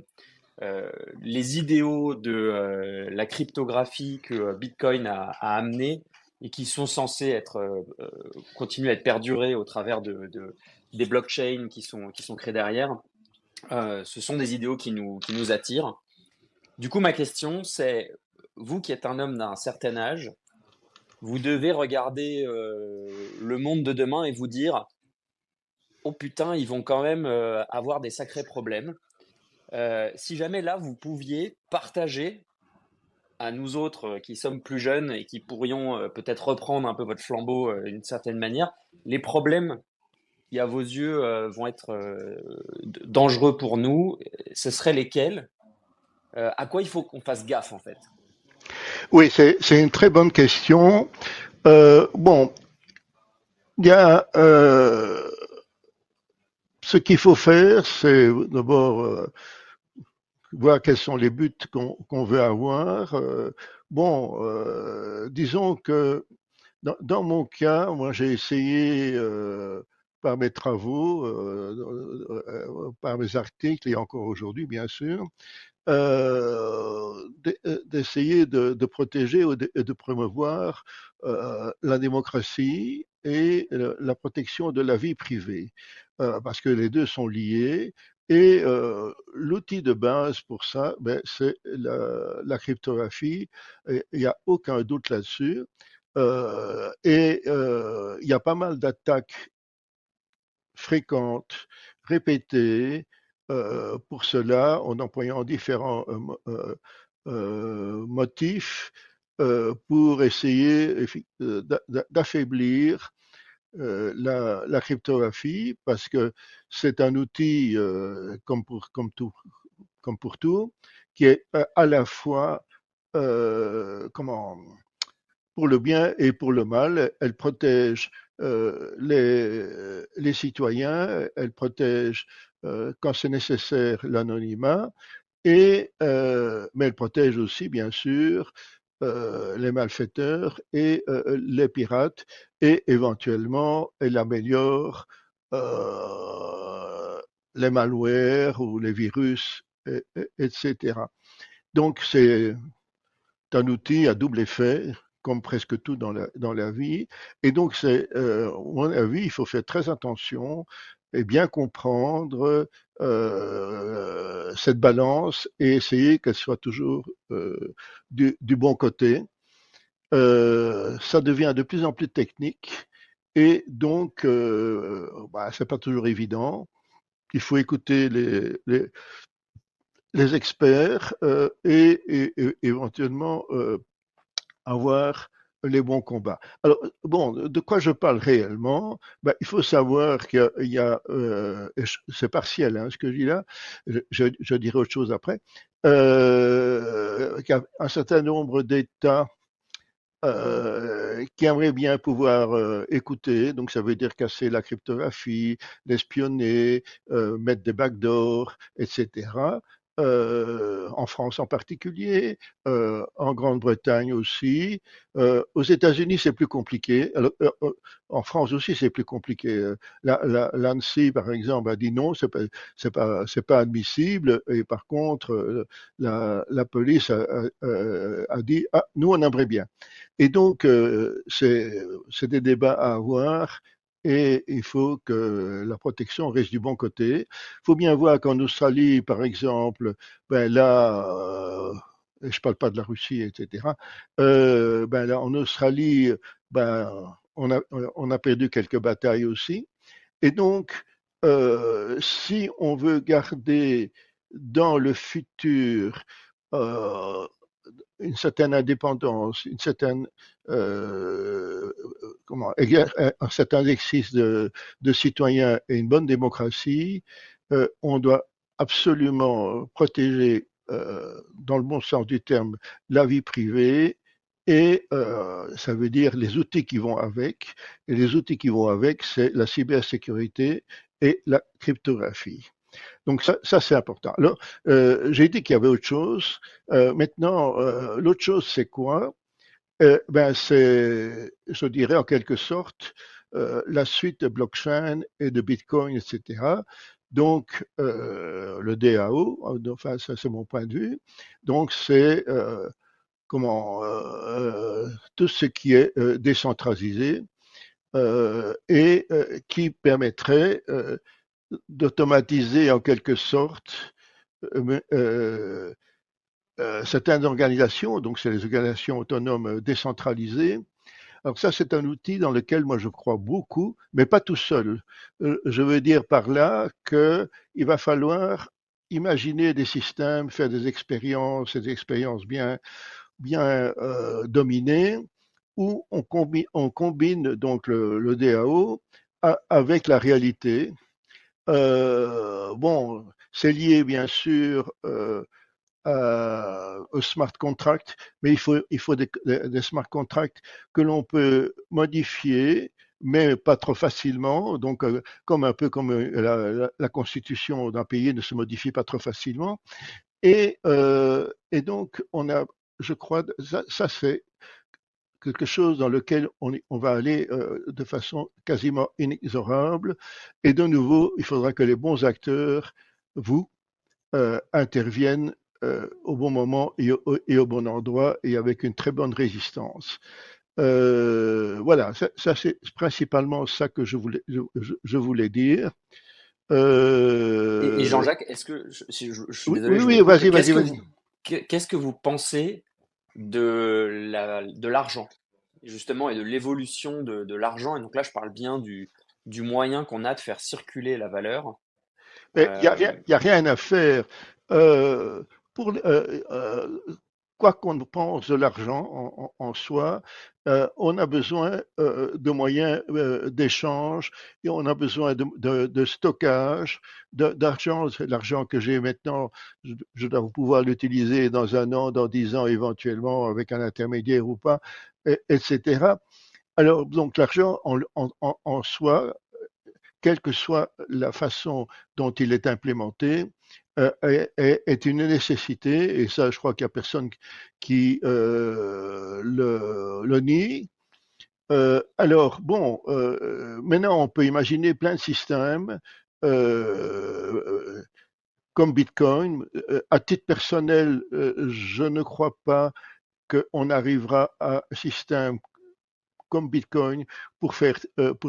[SPEAKER 4] les idéaux de la cryptographie que Bitcoin a amené et qui sont censés être, continuer à être perdurés au travers des blockchains qui sont créés derrière, ce sont des idéaux qui nous attirent. Du coup, ma question, c'est, vous qui êtes un homme d'un certain âge, vous devez regarder le monde de demain et vous dire, oh putain, ils vont quand même avoir des sacrés problèmes. Si jamais là, vous pouviez partager à nous autres qui sommes plus jeunes et qui pourrions peut-être reprendre un peu votre flambeau d'une certaine manière, les problèmes qui, à vos yeux, vont être dangereux pour nous, ce seraient lesquels? À quoi il faut qu'on fasse gaffe, en fait?
[SPEAKER 2] oui, c'est une très bonne question. Bon, il y a ce qu'il faut faire, c'est d'abord voir quels sont les buts qu'on veut avoir. Bon, disons que dans mon cas, moi j'ai essayé par mes travaux, par mes articles et encore aujourd'hui bien sûr, d'essayer de protéger et de promouvoir la démocratie et la protection de la vie privée, parce que les deux sont liés. Et l'outil de base pour ça, ben, c'est la cryptographie. Il n'y a aucun doute là-dessus. Il y a pas mal d'attaques fréquentes, répétées, pour cela, en employant différents motifs pour essayer d'affaiblir la cryptographie, parce que c'est un outil, comme pour tout, qui est à la fois comment pour le bien et pour le mal. Elle protège les citoyens, elle protège, quand c'est nécessaire, l'anonymat, mais elle protège aussi, bien sûr, les malfaiteurs et les pirates, et éventuellement, elle améliore les malwares ou les virus, etc. Donc, c'est un outil à double effet, comme presque tout dans la vie. Et donc, à mon avis, il faut faire très attention et bien comprendre cette balance et essayer qu'elle soit toujours du bon côté. Ça devient de plus en plus technique et donc, c'est pas toujours évident. Il faut écouter les experts et éventuellement avoir les bons combats. Alors, bon, de quoi je parle réellement? Ben, il faut savoir qu'il y a c'est partiel hein, ce que je dis là, je dirai autre chose après, qu'il y a un certain nombre d'États qui aimeraient bien pouvoir écouter, donc ça veut dire casser la cryptographie, l'espionner, mettre des backdoors, etc. En France en particulier, en Grande-Bretagne aussi. Aux États-Unis, c'est plus compliqué. Alors, en France aussi, c'est plus compliqué. L'ANSSI, par exemple, a dit non, c'est pas admissible. Et par contre, la police a dit, ah, nous, on aimerait bien. Et donc, c'est des débats à avoir et il faut que la protection reste du bon côté. Il faut bien voir qu'en Australie, par exemple, ben là, et je parle pas de la Russie, etc. Ben là, en Australie, ben, on a perdu quelques batailles aussi. Et donc, si on veut garder dans le futur euh, une certaine indépendance, une certaine un certain exercice de citoyen et une bonne démocratie, on doit absolument protéger, dans le bon sens du terme, la vie privée et ça veut dire les outils qui vont avec. Et les outils qui vont avec, c'est la cybersécurité et la cryptographie. Donc ça c'est important. Alors, j'ai dit qu'il y avait autre chose. Maintenant, l'autre chose, c'est quoi? Ben, c'est, je dirais en quelque sorte, la suite de blockchain et de Bitcoin, etc. Donc, le DAO, enfin, ça c'est mon point de vue. Donc, c'est tout ce qui est décentralisé et qui permettrait d'automatiser en quelque sorte euh, euh, certaines organisations, donc c'est les organisations autonomes décentralisées. Alors ça, c'est un outil dans lequel moi je crois beaucoup, mais pas tout seul. Je veux dire par là qu'il va falloir imaginer des systèmes, faire des expériences bien dominées, où on combine donc le DAO avec la réalité. Bon, c'est lié bien sûr au smart contract, mais il faut des smart contracts que l'on peut modifier, mais pas trop facilement. Donc, comme un peu comme la constitution d'un pays ne se modifie pas trop facilement. Et donc, on a, je crois, ça c'est quelque chose dans lequel on va aller de façon quasiment inexorable. Et de nouveau, il faudra que les bons acteurs, vous, interviennent au bon moment et au bon endroit et avec une très bonne résistance. Voilà, ça c'est principalement ça que je voulais dire.
[SPEAKER 4] Et
[SPEAKER 2] Euh,
[SPEAKER 4] Jean-Jacques, est-ce que, je suis
[SPEAKER 2] oui,
[SPEAKER 4] désolé,
[SPEAKER 2] oui,
[SPEAKER 4] je vous
[SPEAKER 2] oui,
[SPEAKER 4] coupe,
[SPEAKER 2] vas-y, vas-y, vas-y.
[SPEAKER 4] qu'est-ce que vous pensez de l'argent, justement, et de l'évolution de l'argent? Et donc là, je parle bien du moyen qu'on a de faire circuler la valeur.
[SPEAKER 2] Mais il n'y a
[SPEAKER 4] Euh,
[SPEAKER 2] rien, y a rien à faire. Euh, pour, quoi qu'on pense de l'argent en soi, on a besoin de moyens d'échange et on a besoin de stockage, d'argent. L'argent que j'ai maintenant, je dois pouvoir l'utiliser dans un an, dans 10 ans éventuellement, avec un intermédiaire ou pas, etc. Alors, donc l'argent en soi, quelle que soit la façon dont il est implémenté, est une nécessité, et ça, je crois qu'il n'y a personne qui le nie. Alors, bon, maintenant, on peut imaginer plein de systèmes comme Bitcoin. À titre personnel, je ne crois pas qu'on arrivera à un système comme Bitcoin pour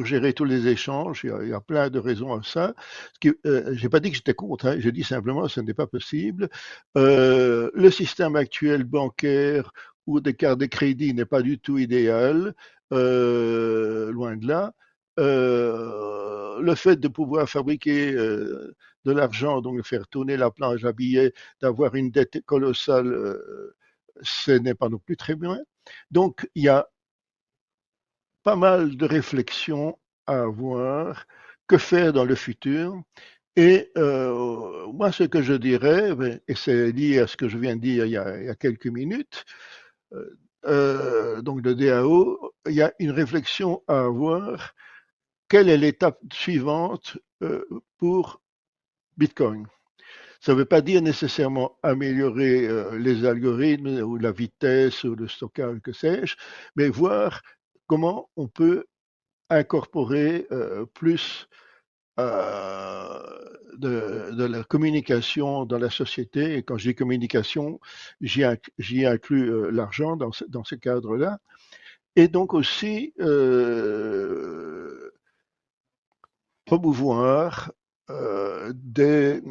[SPEAKER 2] gérer tous les échanges. Il y a plein de raisons à ça. J'ai pas dit que j'étais contre, hein, j'ai dit simplement que ce n'est pas possible. Le système actuel bancaire ou des cartes de crédit n'est pas du tout idéal, loin de là. Le fait de pouvoir fabriquer de l'argent, donc de faire tourner la planche à billets, d'avoir une dette colossale, ce n'est pas non plus très bien. Donc, il y a pas mal de réflexions à avoir, que faire dans le futur. Et moi, ce que je dirais, et c'est lié à ce que je viens de dire il y a quelques minutes, donc de DAO, il y a une réflexion à avoir. Quelle est l'étape suivante pour Bitcoin? Ça ne veut pas dire nécessairement améliorer les algorithmes ou la vitesse ou le stockage, que sais-je, mais voir comment on peut incorporer plus de la communication dans la société. Et quand je dis communication, j'y inclus l'argent dans ce cadre-là. Et donc aussi promouvoir des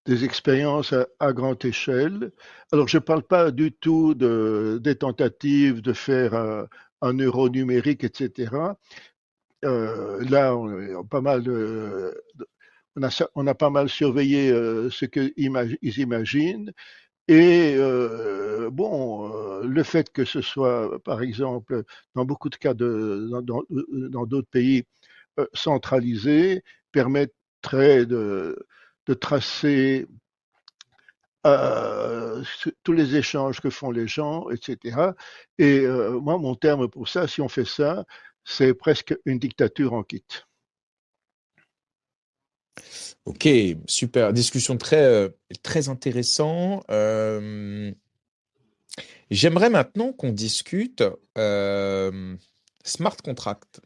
[SPEAKER 2] expériences à grande échelle. Alors, je ne parle pas du tout des tentatives de faire un euro numérique, etc. Là, on a pas mal surveillé ce qu'ils imaginent. Et bon, le fait que ce soit, par exemple, dans beaucoup de cas dans d'autres pays, centralisé, permettrait de tracer tous les échanges que font les gens, etc. Et moi, mon terme pour ça, si on fait ça, c'est presque une dictature en kit.
[SPEAKER 1] Ok, super. Discussion très intéressant. J'aimerais maintenant qu'on discute smart contract,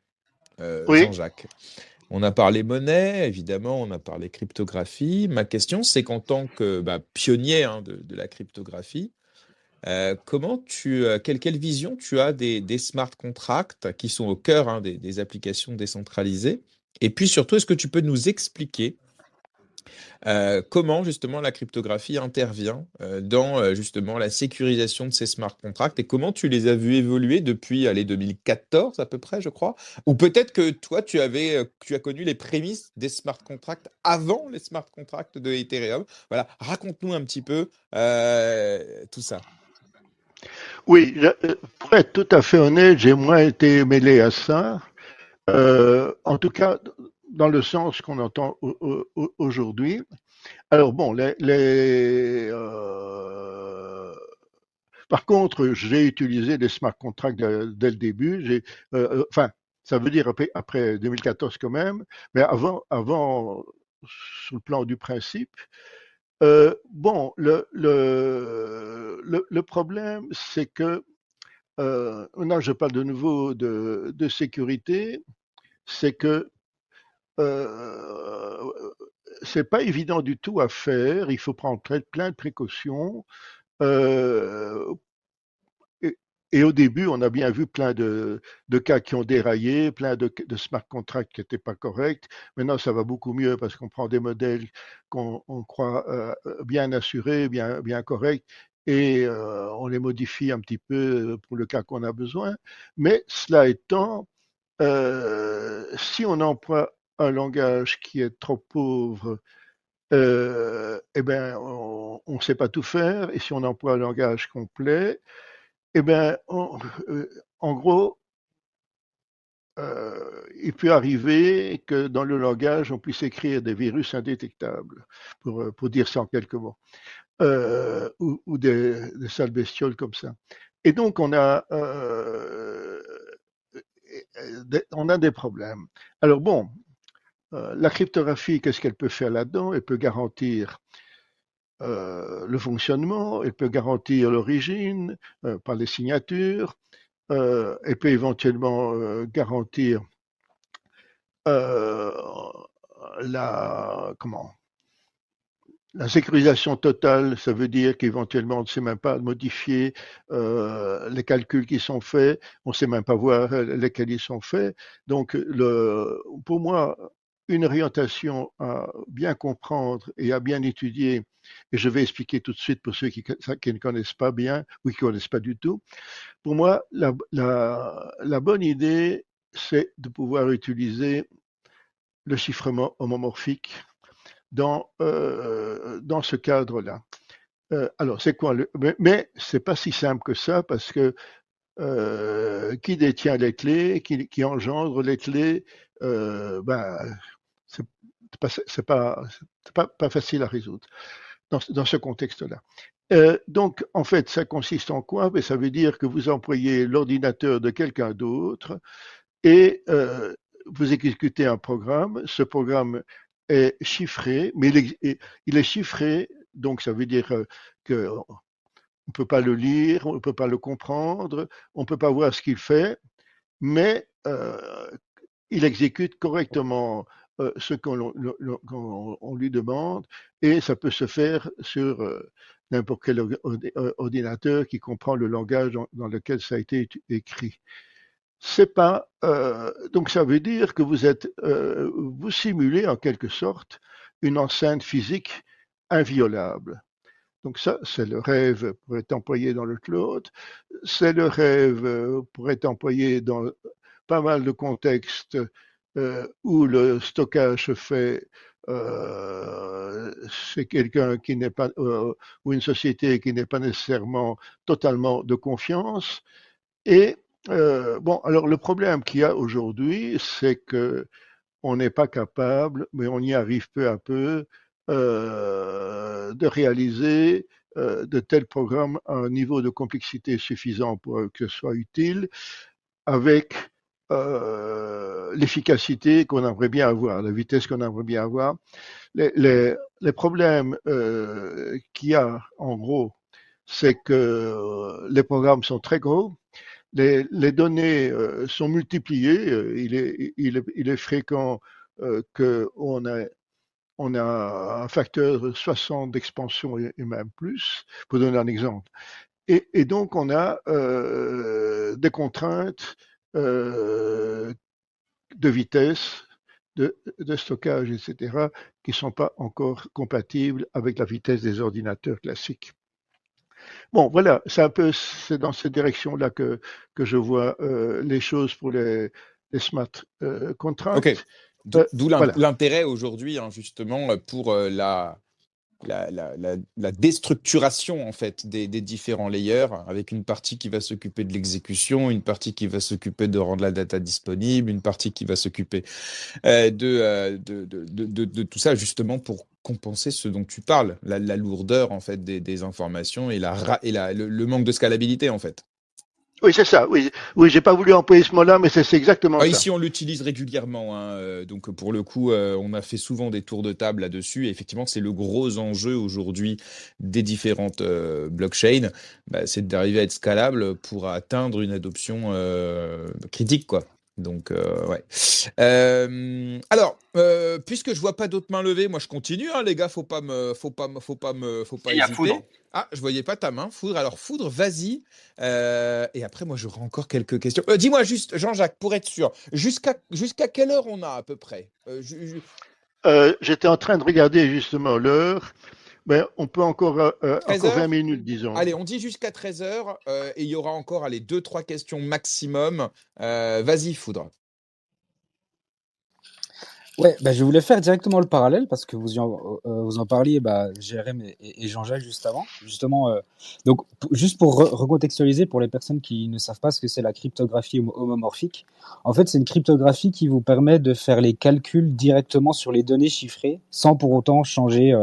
[SPEAKER 2] Oui,
[SPEAKER 1] Jean-Jacques. On a parlé monnaie, évidemment, on a parlé cryptographie. Ma question, c'est qu'en tant que pionnier de la cryptographie, quelle vision tu as des smart contracts qui sont au cœur des applications décentralisées? Et puis surtout, est-ce que tu peux nous expliquer comment justement la cryptographie intervient dans justement la sécurisation de ces smart contracts et comment tu les as vus évoluer depuis 2014 à peu près, je crois. Ou peut-être que toi, tu as connu les prémices des smart contracts avant les smart contracts de Ethereum. Voilà, raconte-nous un petit peu tout ça.
[SPEAKER 2] oui, pour être tout à fait honnête, j'ai moins été mêlé à ça. En tout cas, dans le sens qu'on entend aujourd'hui. Alors bon, par contre, j'ai utilisé des smart contracts dès le début. Enfin, ça veut dire après 2014 quand même, mais avant, sur le plan du principe. Bon, le problème, c'est que, là, je parle de nouveau de sécurité, c'est que euh, c'est pas évident du tout à faire. Il faut prendre plein de précautions. Euh, et, et au début, on a bien vu plein de cas qui ont déraillé, plein de smart contracts qui n'étaient pas corrects. Maintenant, ça va beaucoup mieux parce qu'on prend des modèles qu'on croit bien assurés, bien corrects, et on les modifie un petit peu pour le cas qu'on a besoin. Mais cela étant, si on emploie un langage qui est trop pauvre, eh ben, on ne sait pas tout faire. Et si on emploie un langage complet, eh ben, en gros, il peut arriver que dans le langage, on puisse écrire des virus indétectables, pour dire ça en quelques mots, ou des sales bestioles comme ça. Et donc, on a des problèmes. Alors bon, la cryptographie, qu'est-ce qu'elle peut faire là-dedans? Elle peut garantir le fonctionnement, elle peut garantir l'origine par les signatures, elle peut éventuellement garantir euh, comment, la sécurisation totale. Ça veut dire qu'éventuellement on ne sait même pas modifier les calculs qui sont faits, on ne sait même pas voir lesquels ils sont faits. Donc pour moi, une orientation à bien comprendre et à bien étudier, et je vais expliquer tout de suite pour ceux qui ne connaissent pas bien ou qui ne connaissent pas du tout. Pour moi, la bonne idée, c'est de pouvoir utiliser le chiffrement homomorphique dans ce cadre-là. Alors, c'est quoi mais c'est pas si simple que ça parce que qui détient les clés, qui engendre les clés, ben, c'est pas facile à résoudre dans ce contexte-là. Donc, en fait, ça consiste en quoi? Ben, ça veut dire que vous employez l'ordinateur de quelqu'un d'autre et vous exécutez un programme. Ce programme est chiffré, mais il est chiffré, donc ça veut dire qu'on ne peut pas le lire, on ne peut pas le comprendre, on ne peut pas voir ce qu'il fait, mais il exécute correctement ce qu'on lui demande et ça peut se faire sur n'importe quel ordinateur qui comprend le langage dans lequel ça a été écrit. C'est pas donc ça veut dire que vous simulez en quelque sorte une enceinte physique inviolable. Donc ça, c'est le rêve pour être employé dans le cloud. C'est le rêve pour être employé dans pas mal de contextes où le stockage se fait chez quelqu'un qui n'est pas ou une société qui n'est pas nécessairement totalement de confiance. Et bon, alors le problème qu'il y a aujourd'hui, c'est que on n'est pas capable, mais on y arrive peu à peu, de réaliser de tels programmes à un niveau de complexité suffisant pour que ce soit utile, avec l'efficacité qu'on aimerait bien avoir, la vitesse qu'on aimerait bien avoir. Les problèmes qu'il y a, en gros, c'est que les programmes sont très gros, les données sont multipliées. Il est fréquent qu'on on a un facteur 60 d'expansion et même plus, pour donner un exemple. Et donc, on a des contraintes de vitesse, de stockage, etc., qui ne sont pas encore compatibles avec la vitesse des ordinateurs classiques. Bon, voilà, c'est dans cette direction-là que je vois les choses pour les smart
[SPEAKER 1] Ok.
[SPEAKER 2] contracts.
[SPEAKER 1] D'où
[SPEAKER 2] Voilà.
[SPEAKER 1] l'intérêt aujourd'hui, hein, justement, pour la déstructuration en fait des différents layers, avec une partie qui va s'occuper de l'exécution, une partie qui va s'occuper de rendre la data disponible, une partie qui va s'occuper de tout ça, justement pour compenser ce dont tu parles, la lourdeur en fait des informations et le manque de scalabilité en fait.
[SPEAKER 2] Oui, c'est ça. Oui, oui, j'ai pas voulu employer ce mot-là, mais c'est exactement ça.
[SPEAKER 1] Ici, on l'utilise régulièrement, hein, donc pour le coup, on a fait souvent des tours de table là-dessus. Et effectivement, c'est le gros enjeu aujourd'hui des différentes blockchains, c'est d'arriver à être scalable pour atteindre une adoption critique, quoi. Donc, ouais. Alors, puisque je vois pas d'autres mains levées, moi je continue, hein, les gars, faut pas
[SPEAKER 4] Il y a
[SPEAKER 1] hésiter.
[SPEAKER 4] Foudre.
[SPEAKER 1] Ah, je voyais pas ta main, Foudre. Alors, Foudre, vas-y. Et après, moi, j'aurai encore quelques questions. Dis-moi juste, Jean-Jacques, pour être sûr, jusqu'à quelle heure on a à peu près?
[SPEAKER 2] J'étais en train de regarder justement l'heure, mais on peut encore,
[SPEAKER 1] 13
[SPEAKER 2] encore 20
[SPEAKER 1] heures?
[SPEAKER 2] minutes, disons.
[SPEAKER 1] Allez, on dit jusqu'à 13 heures et il y aura encore, allez, 2-3 questions maximum. Vas-y, Foudre.
[SPEAKER 3] Ouais, bah, je voulais faire directement le parallèle parce que vous en parliez, Jérém et Jean-Jacques juste avant. Justement, donc juste pour recontextualiser pour les personnes qui ne savent pas ce que c'est la cryptographie homomorphique, en fait, c'est une cryptographie qui vous permet de faire les calculs directement sur les données chiffrées sans pour autant changer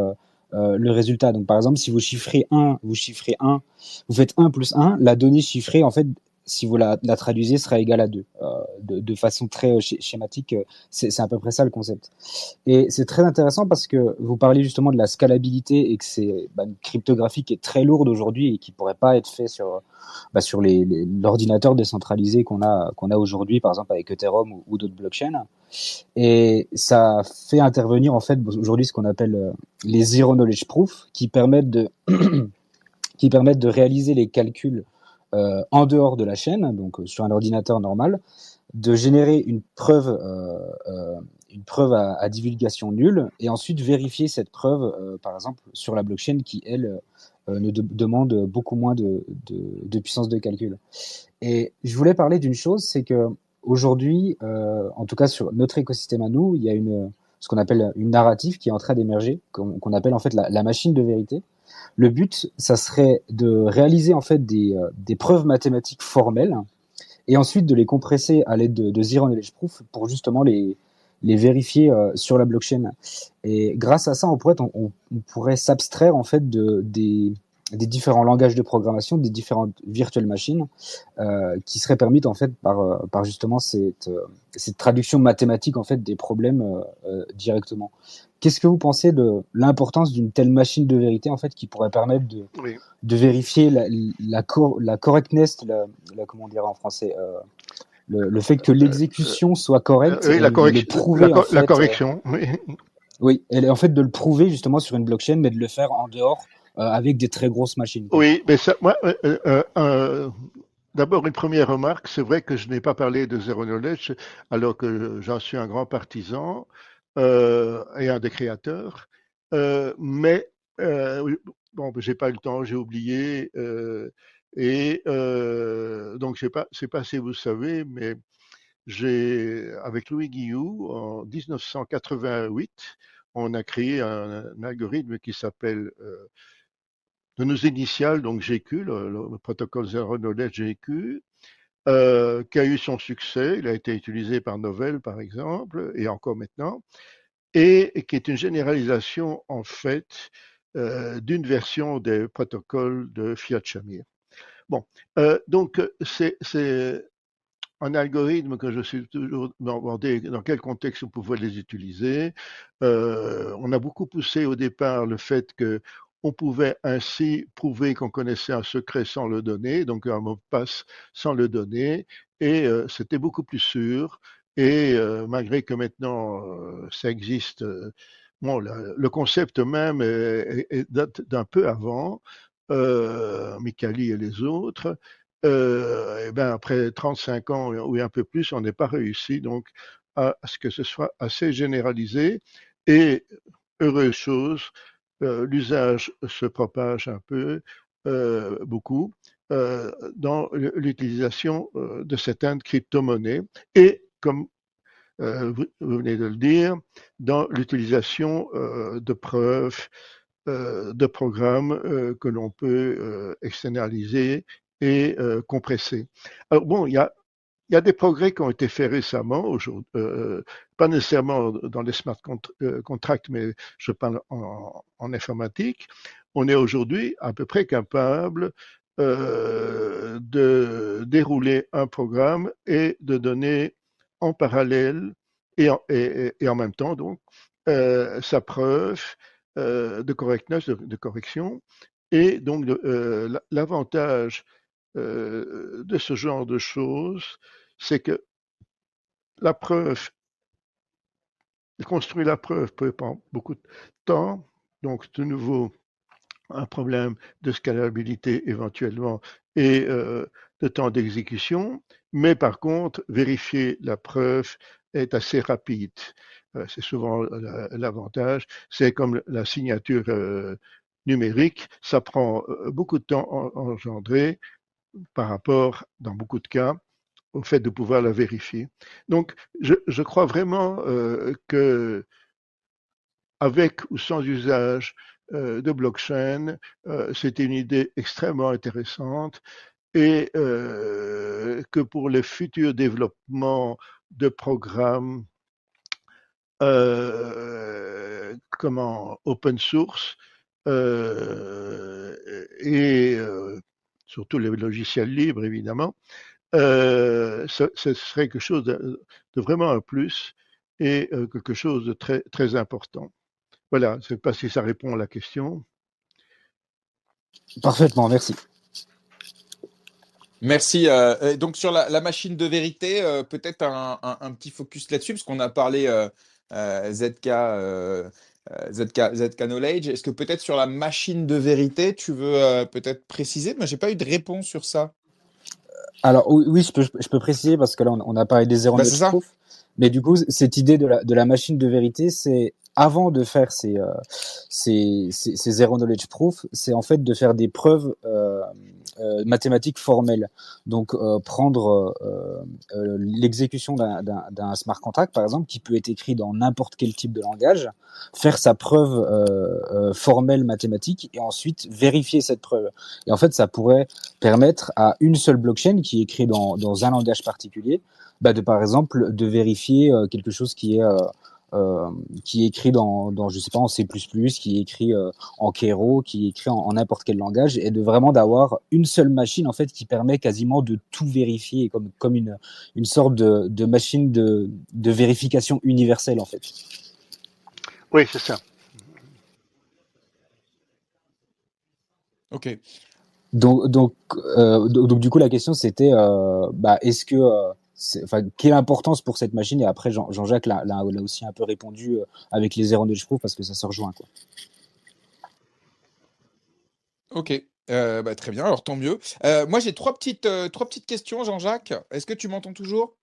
[SPEAKER 3] le résultat. Donc, par exemple, si vous chiffrez 1, vous faites 1 plus 1, la donnée chiffrée, en fait, si vous la traduisez, sera égale à 2. De façon très schématique, c'est à peu près ça le concept. Et c'est très intéressant parce que vous parlez justement de la scalabilité et que c'est une cryptographie qui est très lourde aujourd'hui et qui pourrait pas être fait sur l'ordinateur décentralisé qu'on a aujourd'hui, par exemple avec Ethereum ou d'autres blockchains. Et ça fait intervenir en fait aujourd'hui ce qu'on appelle les zero knowledge proof qui permettent de réaliser les calculs en dehors de la chaîne, donc sur un ordinateur normal, de générer une preuve à divulgation nulle et ensuite vérifier cette preuve, par exemple, sur la blockchain qui, elle, demande beaucoup moins de puissance de calcul. Et je voulais parler d'une chose, c'est que aujourd'hui, en tout cas sur notre écosystème à nous, il y a ce qu'on appelle une narrative qui est en train d'émerger, qu'on appelle en fait la machine de vérité. Le but, ça serait de réaliser en fait des preuves mathématiques formelles et ensuite de les compresser à l'aide de zero knowledge proof pour justement les vérifier sur la blockchain. Et grâce à ça, on pourrait s'abstraire en fait des des différents langages de programmation, des différentes virtual machines qui seraient permises en fait par justement cette traduction mathématique en fait des problèmes directement. Qu'est-ce que vous pensez de l'importance d'une telle machine de vérité en fait qui pourrait permettre
[SPEAKER 2] Oui.
[SPEAKER 3] de vérifier la correctness, comment dire en français, le fait que l'exécution soit correcte
[SPEAKER 2] Oui,
[SPEAKER 3] et de le prouver en
[SPEAKER 2] la
[SPEAKER 3] fait,
[SPEAKER 2] correction, oui.
[SPEAKER 3] oui, et en fait de le prouver justement sur une blockchain, mais de le faire en dehors avec des très grosses machines, quoi.
[SPEAKER 2] Oui, mais ça, moi, d'abord une première remarque, c'est vrai que je n'ai pas parlé de Zero Knowledge, alors que j'en suis un grand partisan et un des créateurs, mais oui, bon, j'ai pas eu le temps, j'ai oublié, donc je sais pas si vous savez, mais avec Louis Guillou, en 1988, on a créé un algorithme qui s'appelle de nos initiales, donc GQ, le protocole Zero Knowledge GQ, qui a eu son succès. Il a été utilisé par Novell, par exemple, et encore maintenant, et qui est une généralisation, en fait, d'une version des protocoles de Fiat-Shamir. Bon, donc c'est un algorithme que je suis toujours demandé dans quel contexte on pouvait les utiliser. On a beaucoup poussé au départ le fait que on pouvait ainsi prouver qu'on connaissait un secret sans le donner, donc un mot de passe sans le donner, et c'était beaucoup plus sûr. Et malgré que maintenant ça existe, bon, le concept même date d'un peu avant, Mikali et les autres. Et ben après 35 ans ou un peu plus, on n'est pas réussi donc à ce que ce soit assez généralisé. Et heureuse chose, l'usage se propage un peu, beaucoup, dans l'utilisation de certaines crypto-monnaies et, comme vous venez de le dire, dans l'utilisation de preuves, de programmes que l'on peut externaliser et compresser. Alors bon, il y a des progrès qui ont été faits récemment, pas nécessairement dans les smart contracts, mais je parle en informatique. On est aujourd'hui à peu près capable de dérouler un programme et de donner en parallèle et en même temps donc sa preuve de correctness, de correction. Et donc l'avantage de ce genre de choses, c'est que la preuve, construire la preuve peut prendre beaucoup de temps. Donc, de nouveau, un problème de scalabilité éventuellement et de temps d'exécution. Mais par contre, vérifier la preuve est assez rapide. C'est souvent l'avantage. C'est comme la signature numérique. Ça prend beaucoup de temps engendré par rapport, dans beaucoup de cas, au fait de pouvoir la vérifier. Donc, je crois vraiment que avec ou sans usage de blockchain, c'était une idée extrêmement intéressante et que pour les futurs développements de programmes comment open source et surtout les logiciels libres évidemment, ce serait quelque chose de vraiment un plus et quelque chose de très, très important. Voilà, je ne sais pas si ça répond à la question.
[SPEAKER 3] Parfaitement, merci.
[SPEAKER 1] Merci. Donc sur la machine de vérité, peut-être un petit focus là-dessus, parce qu'on a parlé ZK Knowledge. Est-ce que peut-être sur la machine de vérité, tu veux peut-être préciser? Moi, j'ai pas eu de réponse sur ça.
[SPEAKER 3] Alors oui, je peux préciser parce que là on a parlé des zero
[SPEAKER 1] Bah, c'est
[SPEAKER 3] knowledge
[SPEAKER 1] ça.
[SPEAKER 3] proof, mais du coup cette idée de la machine de vérité, c'est avant de faire ces zero knowledge proof, c'est en fait de faire des preuves mathématiques formelles. Donc prendre l'exécution d'un smart contract par exemple qui peut être écrit dans n'importe quel type de langage, faire sa preuve formelle mathématique et ensuite vérifier cette preuve. Et en fait ça pourrait permettre à une seule blockchain qui est écrite dans un langage particulier, bah de par exemple de vérifier quelque chose qui est qui est écrit dans je sais pas en C++, qui est écrit en Keras, qui est écrit en n'importe quel langage, et vraiment d'avoir une seule machine en fait qui permet quasiment de tout vérifier, comme une sorte de machine de vérification universelle en fait.
[SPEAKER 2] Oui, c'est ça.
[SPEAKER 1] Ok.
[SPEAKER 3] Donc du coup la question c'était est-ce que quelle importance pour cette machine, et après Jean-Jacques l'a aussi un peu répondu avec les Zero Knowledge Proof parce que ça se rejoint quoi.
[SPEAKER 1] Ok. Très bien, alors tant mieux. Moi j'ai trois petites questions, Jean-Jacques. Est-ce que tu m'entends toujours?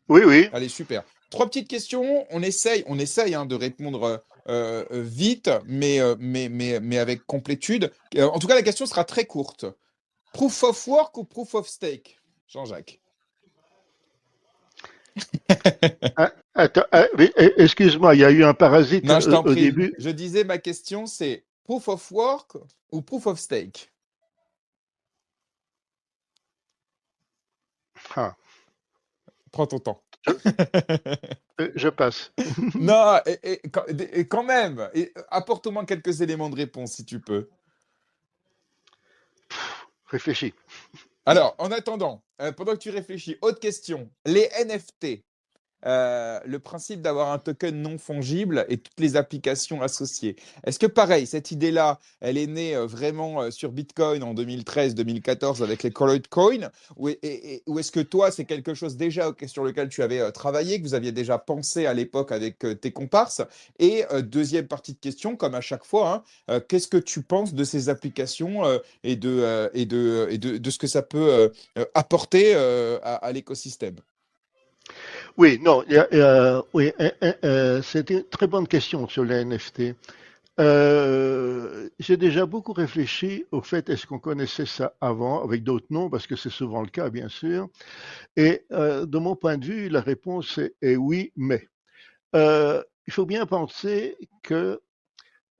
[SPEAKER 2] Oui, oui.
[SPEAKER 1] Allez, super. Trois petites questions. On essaye de répondre vite, mais avec complétude. En tout cas, la question sera très courte. Proof of work ou proof of stake, Jean-Jacques?
[SPEAKER 2] Attends, mais, excuse-moi, il y a eu un parasite
[SPEAKER 1] Non, je t'en
[SPEAKER 2] au
[SPEAKER 1] prie.
[SPEAKER 2] début.
[SPEAKER 1] Je disais, ma question, c'est proof of work ou proof of stake?
[SPEAKER 2] Ah,
[SPEAKER 1] Prends ton temps.
[SPEAKER 2] je passe.
[SPEAKER 1] Non, et quand même, apporte au moins quelques éléments de réponse si tu peux.
[SPEAKER 2] Réfléchis.
[SPEAKER 1] Alors, en attendant, pendant que tu réfléchis, autre question. Les NFT, le principe d'avoir un token non fongible et toutes les applications associées. Est-ce que pareil, cette idée-là, elle est née vraiment sur Bitcoin en 2013-2014 avec les Colored Coin, ou est-ce que toi, c'est quelque chose déjà sur lequel tu avais travaillé, que vous aviez déjà pensé à l'époque avec tes comparses? Et deuxième partie de question, comme à chaque fois, hein, qu'est-ce que tu penses de ces applications et de ce que ça peut apporter à l'écosystème?
[SPEAKER 2] Oui, non, oui, c'est une très bonne question sur les NFT. J'ai déjà beaucoup réfléchi au fait, est-ce qu'on connaissait ça avant avec d'autres noms, parce que c'est souvent le cas, bien sûr. Et de mon point de vue, la réponse est oui, mais. Il faut bien penser que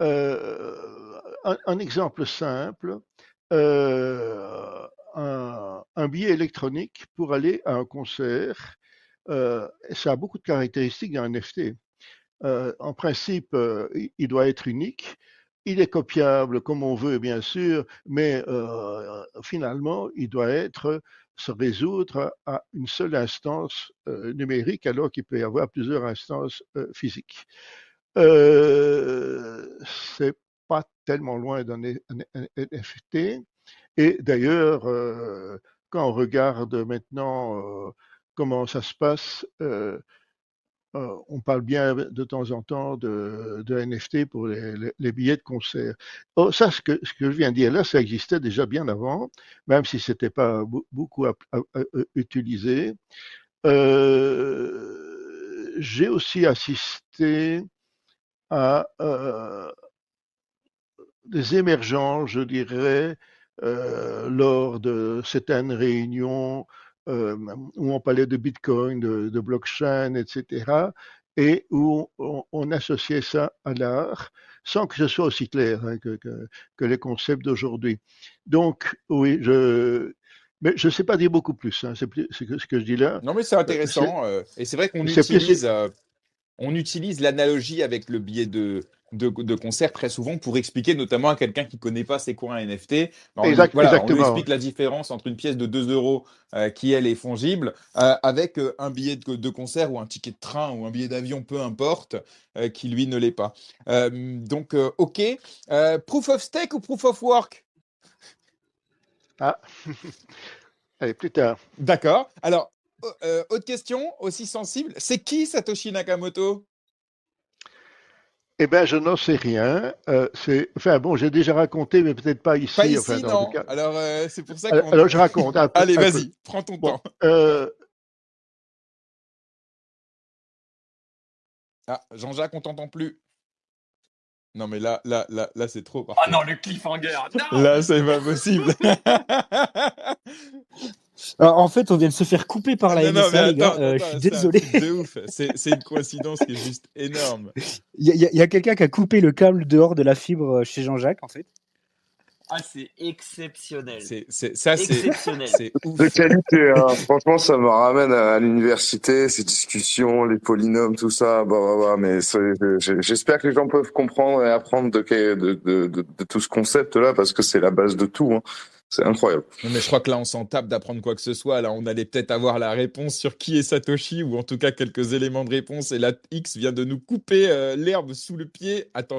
[SPEAKER 2] un exemple simple, euh, un billet électronique pour aller à un concert, ça a beaucoup de caractéristiques d'un NFT. En principe, il doit être unique. Il est copiable comme on veut, bien sûr, mais finalement, il doit se résoudre à une seule instance numérique, alors qu'il peut y avoir plusieurs instances physiques. C'est pas tellement loin d'un NFT. Et d'ailleurs, quand on regarde maintenant comment ça se passe, on parle bien de temps en temps de NFT pour les billets de concert. Oh, ça, ce que je viens de dire là, ça existait déjà bien avant, même si c'était pas beaucoup utilisé. J'ai aussi assisté à des émergences, je dirais, lors de certaines réunions où on parlait de Bitcoin, de blockchain, etc., et où on associait ça à l'art, sans que ce soit aussi clair hein, que les concepts d'aujourd'hui. Donc, oui, mais je ne sais pas dire beaucoup plus. Hein, c'est ce que je dis là.
[SPEAKER 1] Non, mais c'est
[SPEAKER 2] C'est
[SPEAKER 1] intéressant. Et c'est vrai qu'on
[SPEAKER 2] c'est plus.
[SPEAKER 1] utilise l'analogie avec le billet de concert très souvent pour expliquer notamment à quelqu'un qui ne connaît pas c'est quoi un NFT. Voilà, on lui
[SPEAKER 2] Exactement.
[SPEAKER 1] explique la différence entre une pièce de 2 euros qui, elle, est fongible avec un billet de concert ou un ticket de train ou un billet d'avion, peu importe, qui, lui, ne l'est pas. OK. Proof of stake ou proof of work?
[SPEAKER 2] Ah, allez, plus tard.
[SPEAKER 1] D'accord. Alors, autre question, aussi sensible. C'est qui Satoshi Nakamoto?
[SPEAKER 2] Eh bien, je n'en sais rien. Enfin bon, j'ai déjà raconté, mais peut-être pas
[SPEAKER 1] Pas
[SPEAKER 2] ici. Enfin,
[SPEAKER 1] ici,
[SPEAKER 2] dans le
[SPEAKER 1] non.
[SPEAKER 2] cas.
[SPEAKER 1] Alors, c'est pour ça
[SPEAKER 2] Alors,
[SPEAKER 1] qu'on...
[SPEAKER 2] alors, je raconte un peu,
[SPEAKER 1] Allez,
[SPEAKER 2] un peu.
[SPEAKER 1] vas-y, prends ton
[SPEAKER 2] Bon,
[SPEAKER 1] temps. Ah, Jean-Jacques, on t'entend plus. Non, mais là, c'est trop, par
[SPEAKER 4] Ah non,
[SPEAKER 1] contre.
[SPEAKER 4] le cliffhanger, non!
[SPEAKER 1] Là, c'est pas possible.
[SPEAKER 3] Alors, en fait, on vient de se faire couper par la
[SPEAKER 1] Non, non, mais
[SPEAKER 3] NSA, les
[SPEAKER 1] attends,
[SPEAKER 3] gars.
[SPEAKER 1] attends,
[SPEAKER 3] Je suis
[SPEAKER 1] attends, c'est un
[SPEAKER 3] désolé.
[SPEAKER 1] truc de ouf. C'est une coïncidence qui est juste énorme.
[SPEAKER 3] Il y a quelqu'un qui a coupé le câble dehors de la fibre chez Jean-Jacques, en fait.
[SPEAKER 4] Ah, c'est exceptionnel.
[SPEAKER 1] Ça,
[SPEAKER 4] Exceptionnel.
[SPEAKER 1] c'est
[SPEAKER 5] De
[SPEAKER 1] ouf.
[SPEAKER 5] qualité, hein. Franchement, ça me ramène à l'université, ces discussions, les polynômes, tout ça. Mais j'espère que les gens peuvent comprendre et apprendre de tout ce concept-là, parce que c'est la base de tout, hein. C'est incroyable.
[SPEAKER 1] Non, mais je crois que là, on s'en tape d'apprendre quoi que ce soit. Là, on allait peut-être avoir la réponse sur qui est Satoshi, ou en tout cas quelques éléments de réponse. Et là, X vient de nous couper l'herbe sous le pied. Attends,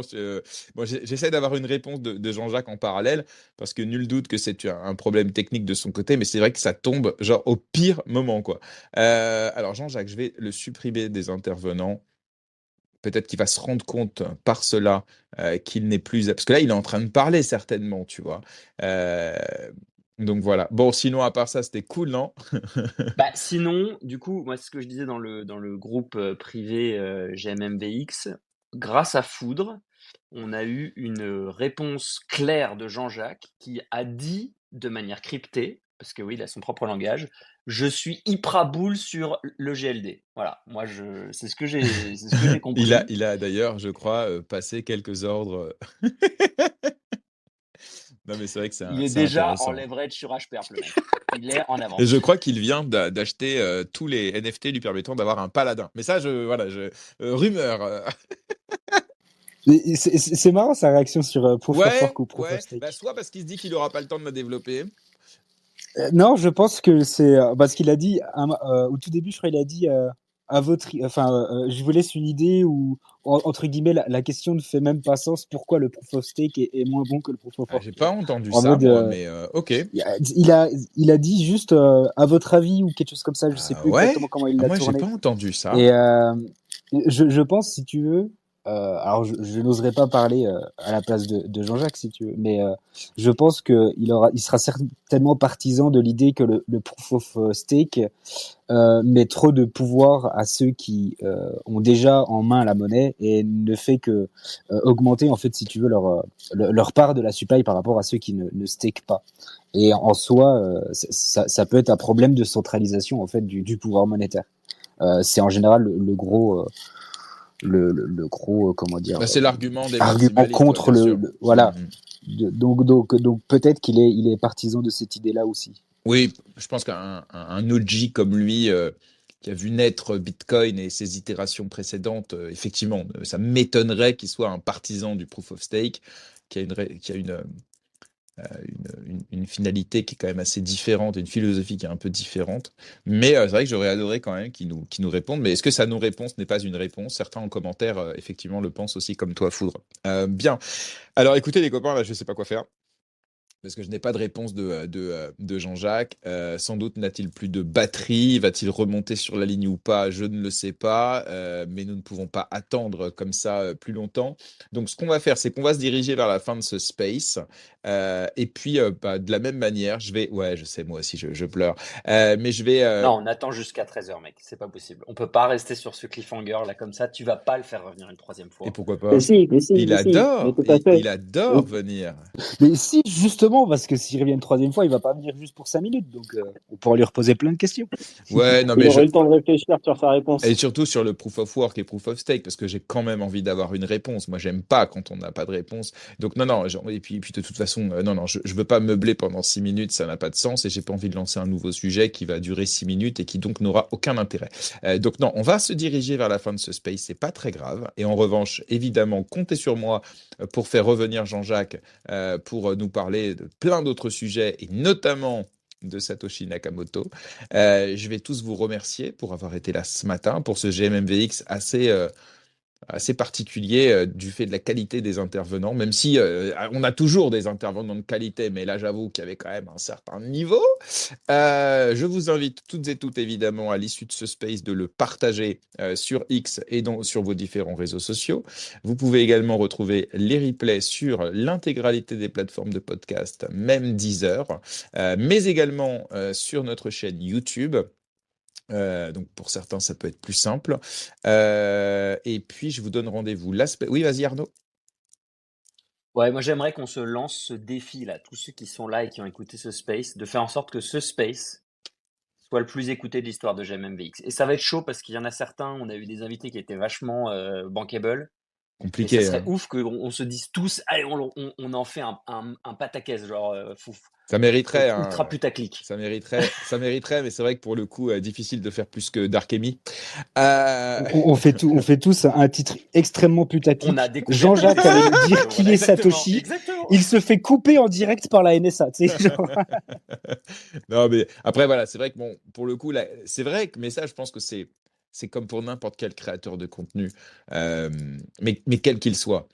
[SPEAKER 1] bon, j'essaie d'avoir une réponse de Jean-Jacques en parallèle, parce que nul doute que c'est un problème technique de son côté, mais c'est vrai que ça tombe genre au pire moment, quoi. Alors, Jean-Jacques, je vais le supprimer des intervenants. Peut-être qu'il va se rendre compte par cela qu'il n'est plus. Parce que là, il est en train de parler, certainement, tu vois. Euh, donc voilà. Bon, sinon, à part ça, c'était cool, non?
[SPEAKER 4] Bah, sinon, du coup, moi, c'est ce que je disais dans le groupe privé GMMVX, grâce à Foudre, on a eu une réponse claire de Jean-Jacques qui a dit de manière cryptée, parce que oui, il a son propre langage, je suis hypraboule sur le GLD. Voilà, moi, c'est ce que j'ai compris.
[SPEAKER 1] Il a d'ailleurs, je crois, passé quelques ordres. Non, mais c'est vrai que
[SPEAKER 4] Il est
[SPEAKER 1] c'est
[SPEAKER 4] déjà en
[SPEAKER 1] intéressant.
[SPEAKER 4] leverage sur HPerp, le mec. Il est en
[SPEAKER 1] Et je
[SPEAKER 4] avance.
[SPEAKER 1] crois qu'il vient d'acheter tous les NFT lui permettant d'avoir un paladin. Mais ça, rumeur.
[SPEAKER 3] C'est marrant sa réaction sur Proof of
[SPEAKER 1] Ouais,
[SPEAKER 3] Work ou Proof of
[SPEAKER 1] ouais. Bah,
[SPEAKER 3] Stake.
[SPEAKER 1] soit parce qu'il se dit qu'il aura pas le temps de la développer.
[SPEAKER 3] Non, je pense que c'est parce qu'il a dit au tout début, je crois, il a dit à votre, je vous laisse une idée ou entre guillemets, la question ne fait même pas sens. Pourquoi le proof of stake est moins bon que le proof of
[SPEAKER 1] Ah, j'ai
[SPEAKER 3] work?
[SPEAKER 1] pas entendu
[SPEAKER 3] En
[SPEAKER 1] ça,
[SPEAKER 3] mode,
[SPEAKER 1] moi, mais ok.
[SPEAKER 3] il a dit juste à votre avis ou quelque chose comme ça. Je sais
[SPEAKER 1] Ah
[SPEAKER 3] plus exactement
[SPEAKER 1] ouais?
[SPEAKER 3] comment il
[SPEAKER 1] Ah,
[SPEAKER 3] l'a
[SPEAKER 1] moi, j'ai pas
[SPEAKER 3] tourné.
[SPEAKER 1] entendu ça.
[SPEAKER 3] Et je pense, si tu veux, alors je n'oserais pas parler à la place de Jean-Jacques, si tu veux, mais je pense que il sera certainement partisan de l'idée que le proof of stake met trop de pouvoir à ceux qui ont déjà en main la monnaie et ne fait que augmenter, en fait, si tu veux, leur part de la supply par rapport à ceux qui ne stake pas. Et en soi, ça peut être un problème de centralisation, en fait, du pouvoir monétaire. C'est en général le gros le gros comment dire
[SPEAKER 1] Bah, c'est l'argument des
[SPEAKER 3] argument
[SPEAKER 1] maximalistes, ouais,
[SPEAKER 3] contre
[SPEAKER 1] bien sûr.
[SPEAKER 3] voilà.
[SPEAKER 1] Mhm.
[SPEAKER 3] Donc peut-être qu'il est partisan de cette idée là aussi.
[SPEAKER 1] Oui, je pense qu'un OG comme lui, qui a vu naître Bitcoin et ses itérations précédentes, effectivement, ça m'étonnerait qu'il soit un partisan du proof of stake, qui a une finalité qui est quand même assez différente, une philosophie qui est un peu différente. Mais c'est vrai que j'aurais adoré quand même qu'il nous réponde. Mais est-ce que sa non-réponse n'est pas une réponse? Certains en commentaire, effectivement, le pensent aussi comme toi, Foudre. Bien. Alors écoutez les copains, là, je ne sais pas quoi faire, parce que je n'ai pas de réponse de Jean-Jacques. Sans doute n'a-t-il plus de batterie. Va-t-il remonter sur la ligne ou pas? Je ne le sais pas. Mais nous ne pouvons pas attendre comme ça plus longtemps. Donc, ce qu'on va faire, c'est qu'on va se diriger vers la fin de ce space. Et puis, bah, de la même manière, je vais. Ouais, je sais, moi aussi, je pleure. Mais je vais.
[SPEAKER 4] Non, on attend jusqu'à 13h, mec. C'est pas possible. On peut pas rester sur ce cliffhanger là comme ça. Tu vas pas le faire revenir une troisième
[SPEAKER 1] Et
[SPEAKER 4] fois.
[SPEAKER 1] pourquoi
[SPEAKER 6] Mais
[SPEAKER 1] pas?
[SPEAKER 6] si, mais si,
[SPEAKER 1] Il
[SPEAKER 6] mais si, mais
[SPEAKER 1] adore.
[SPEAKER 6] tout à fait.
[SPEAKER 1] Il adore venir.
[SPEAKER 3] Mais si, justement, parce que s'il revient une troisième fois, il va pas venir juste pour 5 minutes, donc on pourra lui reposer plein de questions.
[SPEAKER 1] Ouais, non,
[SPEAKER 6] Il
[SPEAKER 1] mais
[SPEAKER 6] aura eu le temps de réfléchir sur sa réponse.
[SPEAKER 1] Et surtout sur le proof of work et proof of stake, parce que j'ai quand même envie d'avoir une réponse. Moi, j'aime pas quand on n'a pas de réponse. Donc, non, et puis de toute façon, non, je veux pas meubler pendant 6 minutes, ça n'a pas de sens, et j'ai pas envie de lancer un nouveau sujet qui va durer 6 minutes et qui donc n'aura aucun intérêt. Donc, non, on va se diriger vers la fin de ce space, c'est pas très grave. Et en revanche, évidemment, comptez sur moi pour faire revenir Jean-Jacques pour nous parler de plein d'autres sujets, et notamment de Satoshi Nakamoto. Je vais tous vous remercier pour avoir été là ce matin pour ce GMMVX assez particulier du fait de la qualité des intervenants, même si on a toujours des intervenants de qualité, mais là j'avoue qu'il y avait quand même un certain niveau. Je vous invite toutes et toutes évidemment à l'issue de ce space de le partager sur X et sur vos différents réseaux sociaux. Vous pouvez également retrouver les replays sur l'intégralité des plateformes de podcast, même Deezer, mais également sur notre chaîne YouTube. Donc pour certains, ça peut être plus simple. Et puis, je vous donne rendez-vous l'aspect. Oui, vas-y Arnaud.
[SPEAKER 4] Ouais, moi j'aimerais qu'on se lance ce défi là, tous ceux qui sont là et qui ont écouté ce space, de faire en sorte que ce space soit le plus écouté de l'histoire de GMMVX. Et ça va être chaud parce qu'il y en a certains, on a eu des invités qui étaient vachement bankable. Mais ça
[SPEAKER 1] Compliqué.
[SPEAKER 4] serait
[SPEAKER 1] Hein.
[SPEAKER 4] ouf qu'on se dise tous, allez, on en fait un pataquès, genre fouf,
[SPEAKER 1] Ça mériterait,
[SPEAKER 4] truc ultra
[SPEAKER 1] hein,
[SPEAKER 4] putaclic.
[SPEAKER 1] ça mériterait, mais c'est vrai que pour le coup, difficile de faire plus que Darkemy. Euh,
[SPEAKER 3] On fait tous un titre extrêmement
[SPEAKER 4] On a
[SPEAKER 3] putaclic.
[SPEAKER 4] découvert
[SPEAKER 3] Jean-Jacques allait nous dire
[SPEAKER 4] Voilà,
[SPEAKER 3] qui est
[SPEAKER 4] exactement,
[SPEAKER 3] Satoshi.
[SPEAKER 4] exactement.
[SPEAKER 3] Il se fait couper en direct par la NSA. Tu sais, genre.
[SPEAKER 1] Non, mais après, voilà, c'est vrai que bon, pour le coup, là, c'est vrai que, mais ça, je pense que c'est comme pour n'importe quel créateur de contenu, mais quel qu'il soit.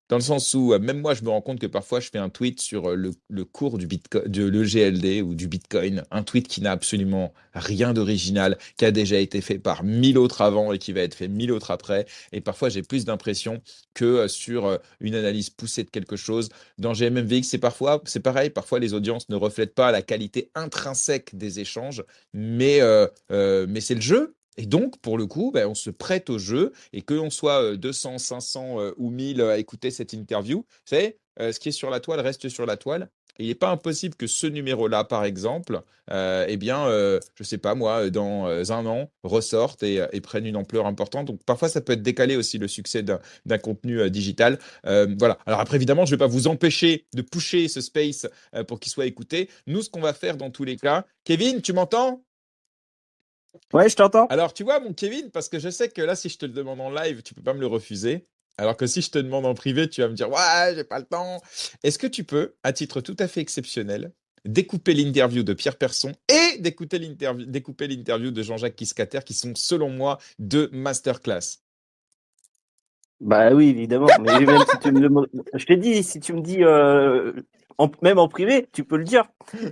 [SPEAKER 1] Dans le sens où, même moi, je me rends compte que parfois, je fais un tweet sur le cours du Bitcoin, de l'EGLD ou du Bitcoin, un tweet qui n'a absolument rien d'original, qui a déjà été fait par 1000 autres avant et qui va être fait 1000 autres après. Et parfois, j'ai plus d'impression que sur une analyse poussée de quelque chose. Dans GMMVX, c'est pareil. Parfois, les audiences ne reflètent pas la qualité intrinsèque des échanges, mais c'est le jeu. Et donc, pour le coup, ben, on se prête au jeu et que l'on soit 200, 500 ou 1000 à écouter cette interview, c'est ce qui est sur la toile reste sur la toile. Et il n'est pas impossible que ce numéro-là, par exemple, je sais pas moi, dans un an, ressorte et prenne une ampleur importante. Donc parfois, ça peut être décalé aussi le succès d'un contenu digital. Voilà. Alors après, évidemment, je ne vais pas vous empêcher de pusher ce space pour qu'il soit écouté. Nous, ce qu'on va faire dans tous les cas, Kevin, tu m'entends?
[SPEAKER 6] Ouais, je t'entends.
[SPEAKER 1] Alors, tu vois, mon Kevin, parce que je sais que là, si je te le demande en live, tu peux pas me le refuser. Alors que si je te demande en privé, tu vas me dire, ouais, j'ai pas le temps. Est-ce que tu peux, à titre tout à fait exceptionnel, découper l'interview de Pierre Persson et découper l'interview de Jean-Jacques Kiscater, qui sont, selon moi, deux masterclass?
[SPEAKER 6] Bah oui, évidemment. Mais même si tu me demandes, je t'ai dit, si tu me dis, même en privé, tu peux le dire.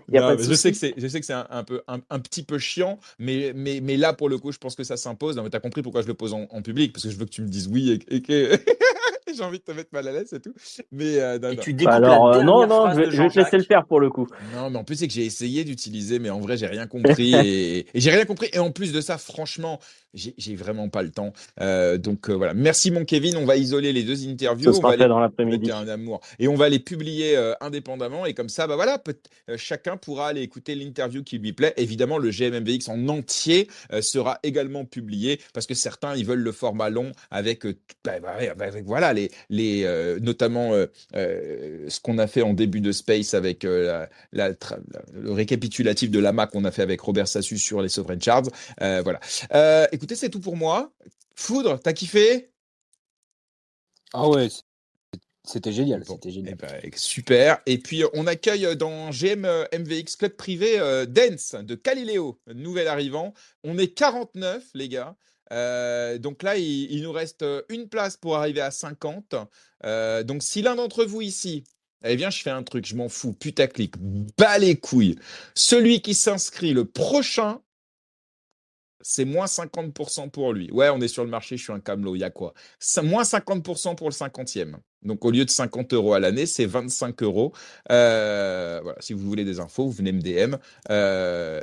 [SPEAKER 6] Il y a
[SPEAKER 1] Non,
[SPEAKER 6] pas de
[SPEAKER 1] mais je
[SPEAKER 6] souci.
[SPEAKER 1] sais que c'est un petit peu chiant, mais là, pour le coup, je pense que ça s'impose. Non, mais t'as compris pourquoi je le pose en public, parce que je veux que tu me dises oui et que j'ai envie de te mettre mal à l'aise et tout. Mais non,
[SPEAKER 4] Et
[SPEAKER 1] non.
[SPEAKER 4] tu
[SPEAKER 6] Bah
[SPEAKER 4] découpes la
[SPEAKER 6] alors, non,
[SPEAKER 4] dernière
[SPEAKER 6] non,
[SPEAKER 4] phrase de
[SPEAKER 6] je vais te laisser le
[SPEAKER 4] Jean-Jacques.
[SPEAKER 6] faire pour le coup.
[SPEAKER 1] Non, mais en plus, c'est que j'ai essayé d'utiliser, mais en vrai, j'ai rien compris. Et j'ai rien compris. Et en plus de ça, franchement, j'ai vraiment pas le temps. Donc voilà. Merci, mon Kevin. On va isoler les deux
[SPEAKER 6] Ce
[SPEAKER 1] interviews. On
[SPEAKER 6] sera
[SPEAKER 1] va
[SPEAKER 6] fait
[SPEAKER 1] les.
[SPEAKER 6] dans
[SPEAKER 1] T'es
[SPEAKER 6] l'après-midi.
[SPEAKER 1] un amour. Et on va les publier indépendamment. Et comme ça, bah voilà, chacun pourra aller écouter l'interview qui lui plaît. Évidemment, le GMMVX en entier sera également publié parce que certains, ils veulent le format long avec, avec voilà, notamment ce qu'on a fait en début de Space avec le récapitulatif de l'AMA qu'on a fait avec Robert Sassus sur les Sovereign Shards. Voilà. Écoutez, c'est tout pour moi. Foudre, t'as kiffé?
[SPEAKER 3] Ah ouais, c'était génial,
[SPEAKER 1] Bon,
[SPEAKER 3] c'était
[SPEAKER 1] eh
[SPEAKER 3] génial.
[SPEAKER 1] ben, super. Et puis, on accueille dans GM MVX Club Privé Dance de Caliléo, nouvel arrivant. On est 49, les gars. Donc là, il nous reste une place pour arriver à 50. Donc, si l'un d'entre vous ici, eh bien, je fais un truc, je m'en fous, putaclic, bas les couilles. Celui qui s'inscrit le prochain, c'est moins 50% pour lui. Ouais, on est sur le marché, je suis un camelot, il y a quoi? Moins 50% pour le 50e. Donc, au lieu de 50 euros à l'année, c'est 25 euros. Voilà, si vous voulez des infos, vous venez me DM.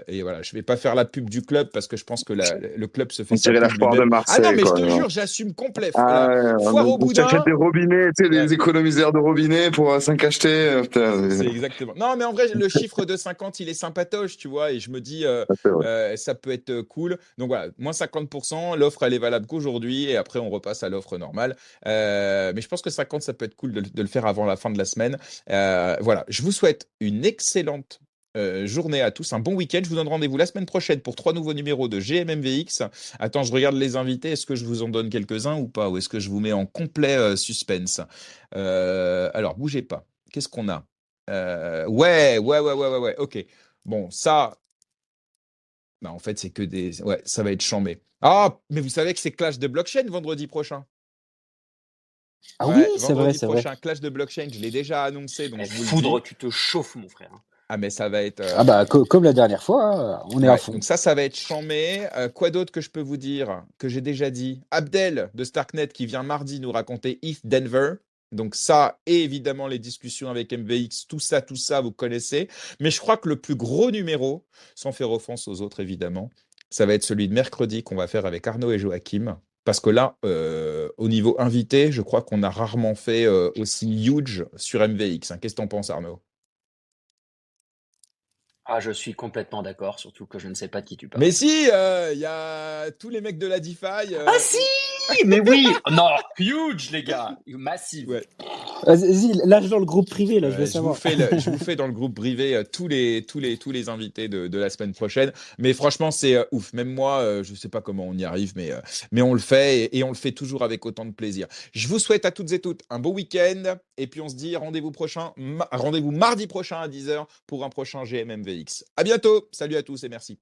[SPEAKER 1] Et voilà, je ne vais pas faire la pub du club parce que je pense que le club se fait
[SPEAKER 5] On
[SPEAKER 1] sa
[SPEAKER 5] dirait la
[SPEAKER 1] pub
[SPEAKER 5] foire de
[SPEAKER 1] lui-même. Ah non,
[SPEAKER 5] Marseille,
[SPEAKER 1] mais je
[SPEAKER 5] quoi.
[SPEAKER 1] te
[SPEAKER 5] Genre.
[SPEAKER 1] jure, j'assume complet.
[SPEAKER 5] Ah,
[SPEAKER 1] Foire au
[SPEAKER 5] on s'achète
[SPEAKER 1] boudin.
[SPEAKER 5] des robinets, tu sais,
[SPEAKER 1] Ouais.
[SPEAKER 5] des économiseurs de robinets pour 5 acheter. Putain,
[SPEAKER 1] C'est exactement. Non, mais en vrai, le chiffre de 50, il est sympatoche, tu vois, et je me dis,
[SPEAKER 5] c'est vrai.
[SPEAKER 1] ça peut être cool. Donc voilà, moins 50%, l'offre, elle est valable qu'aujourd'hui, et après, on repasse à l'offre normale. Mais je pense que 50, ça peut être cool de le faire avant la fin de la semaine. Voilà, je vous souhaite une excellente journée à tous, un bon week-end. Je vous donne rendez-vous la semaine prochaine pour 3 nouveaux numéros de GMMVX. Attends, je regarde les invités. Est-ce que je vous en donne quelques-uns ou pas? Ou est-ce que je vous mets en complet suspense? Alors, bougez pas. Qu'est-ce qu'on a? Ouais. Ok. Bon, ça, bah, en fait, c'est que des. Ouais, ça va être chambé. Ah, mais vous savez que c'est Clash de Blockchain vendredi prochain.
[SPEAKER 3] Ah oui,
[SPEAKER 1] Ouais,
[SPEAKER 3] c'est vrai,
[SPEAKER 1] vendredi
[SPEAKER 3] c'est vrai.
[SPEAKER 1] prochain, Clash de Blockchain. Je l'ai déjà annoncé, donc
[SPEAKER 4] Eh,
[SPEAKER 1] je vous le
[SPEAKER 4] Foudre,
[SPEAKER 1] dis.
[SPEAKER 4] tu te chauffes, mon frère.
[SPEAKER 1] Ah, mais ça va être.
[SPEAKER 3] Ah bah, comme la dernière fois, hein, on est à
[SPEAKER 1] Ouais,
[SPEAKER 3] fond.
[SPEAKER 1] donc ça va être chambé. Quoi d'autre que je peux vous dire que j'ai déjà dit? Abdel de Starknet qui vient mardi nous raconter ETH Denver. Donc ça, et évidemment les discussions avec MVX, tout ça, vous connaissez. Mais je crois que le plus gros numéro, sans faire offense aux autres évidemment, ça va être celui de mercredi qu'on va faire avec Arnaud et Joachim. Parce que là, au niveau invité, je crois qu'on a rarement fait aussi huge sur MVX. Hein. Qu'est-ce que t'en penses, Arnaud?
[SPEAKER 4] Ah, je suis complètement d'accord, surtout que je ne sais pas de qui tu
[SPEAKER 1] Mais
[SPEAKER 4] parles.
[SPEAKER 1] si, il y a tous les mecs de la DeFi.
[SPEAKER 4] Ah si! mais oui. Non, huge, les gars. Massive.
[SPEAKER 1] Ouais.
[SPEAKER 3] Vas-y, lâche dans le groupe privé, là, je veux
[SPEAKER 1] Je vous
[SPEAKER 3] savoir.
[SPEAKER 1] je vous fais dans le groupe privé tous les invités de la semaine prochaine. Mais franchement, c'est ouf. Même moi, je ne sais pas comment on y arrive, mais on le fait et on le fait toujours avec autant de plaisir. Je vous souhaite à toutes et toutes un beau week-end. Et puis on se dit rendez-vous mardi prochain à 10h pour un prochain GMMVX. À bientôt. Salut à tous et merci.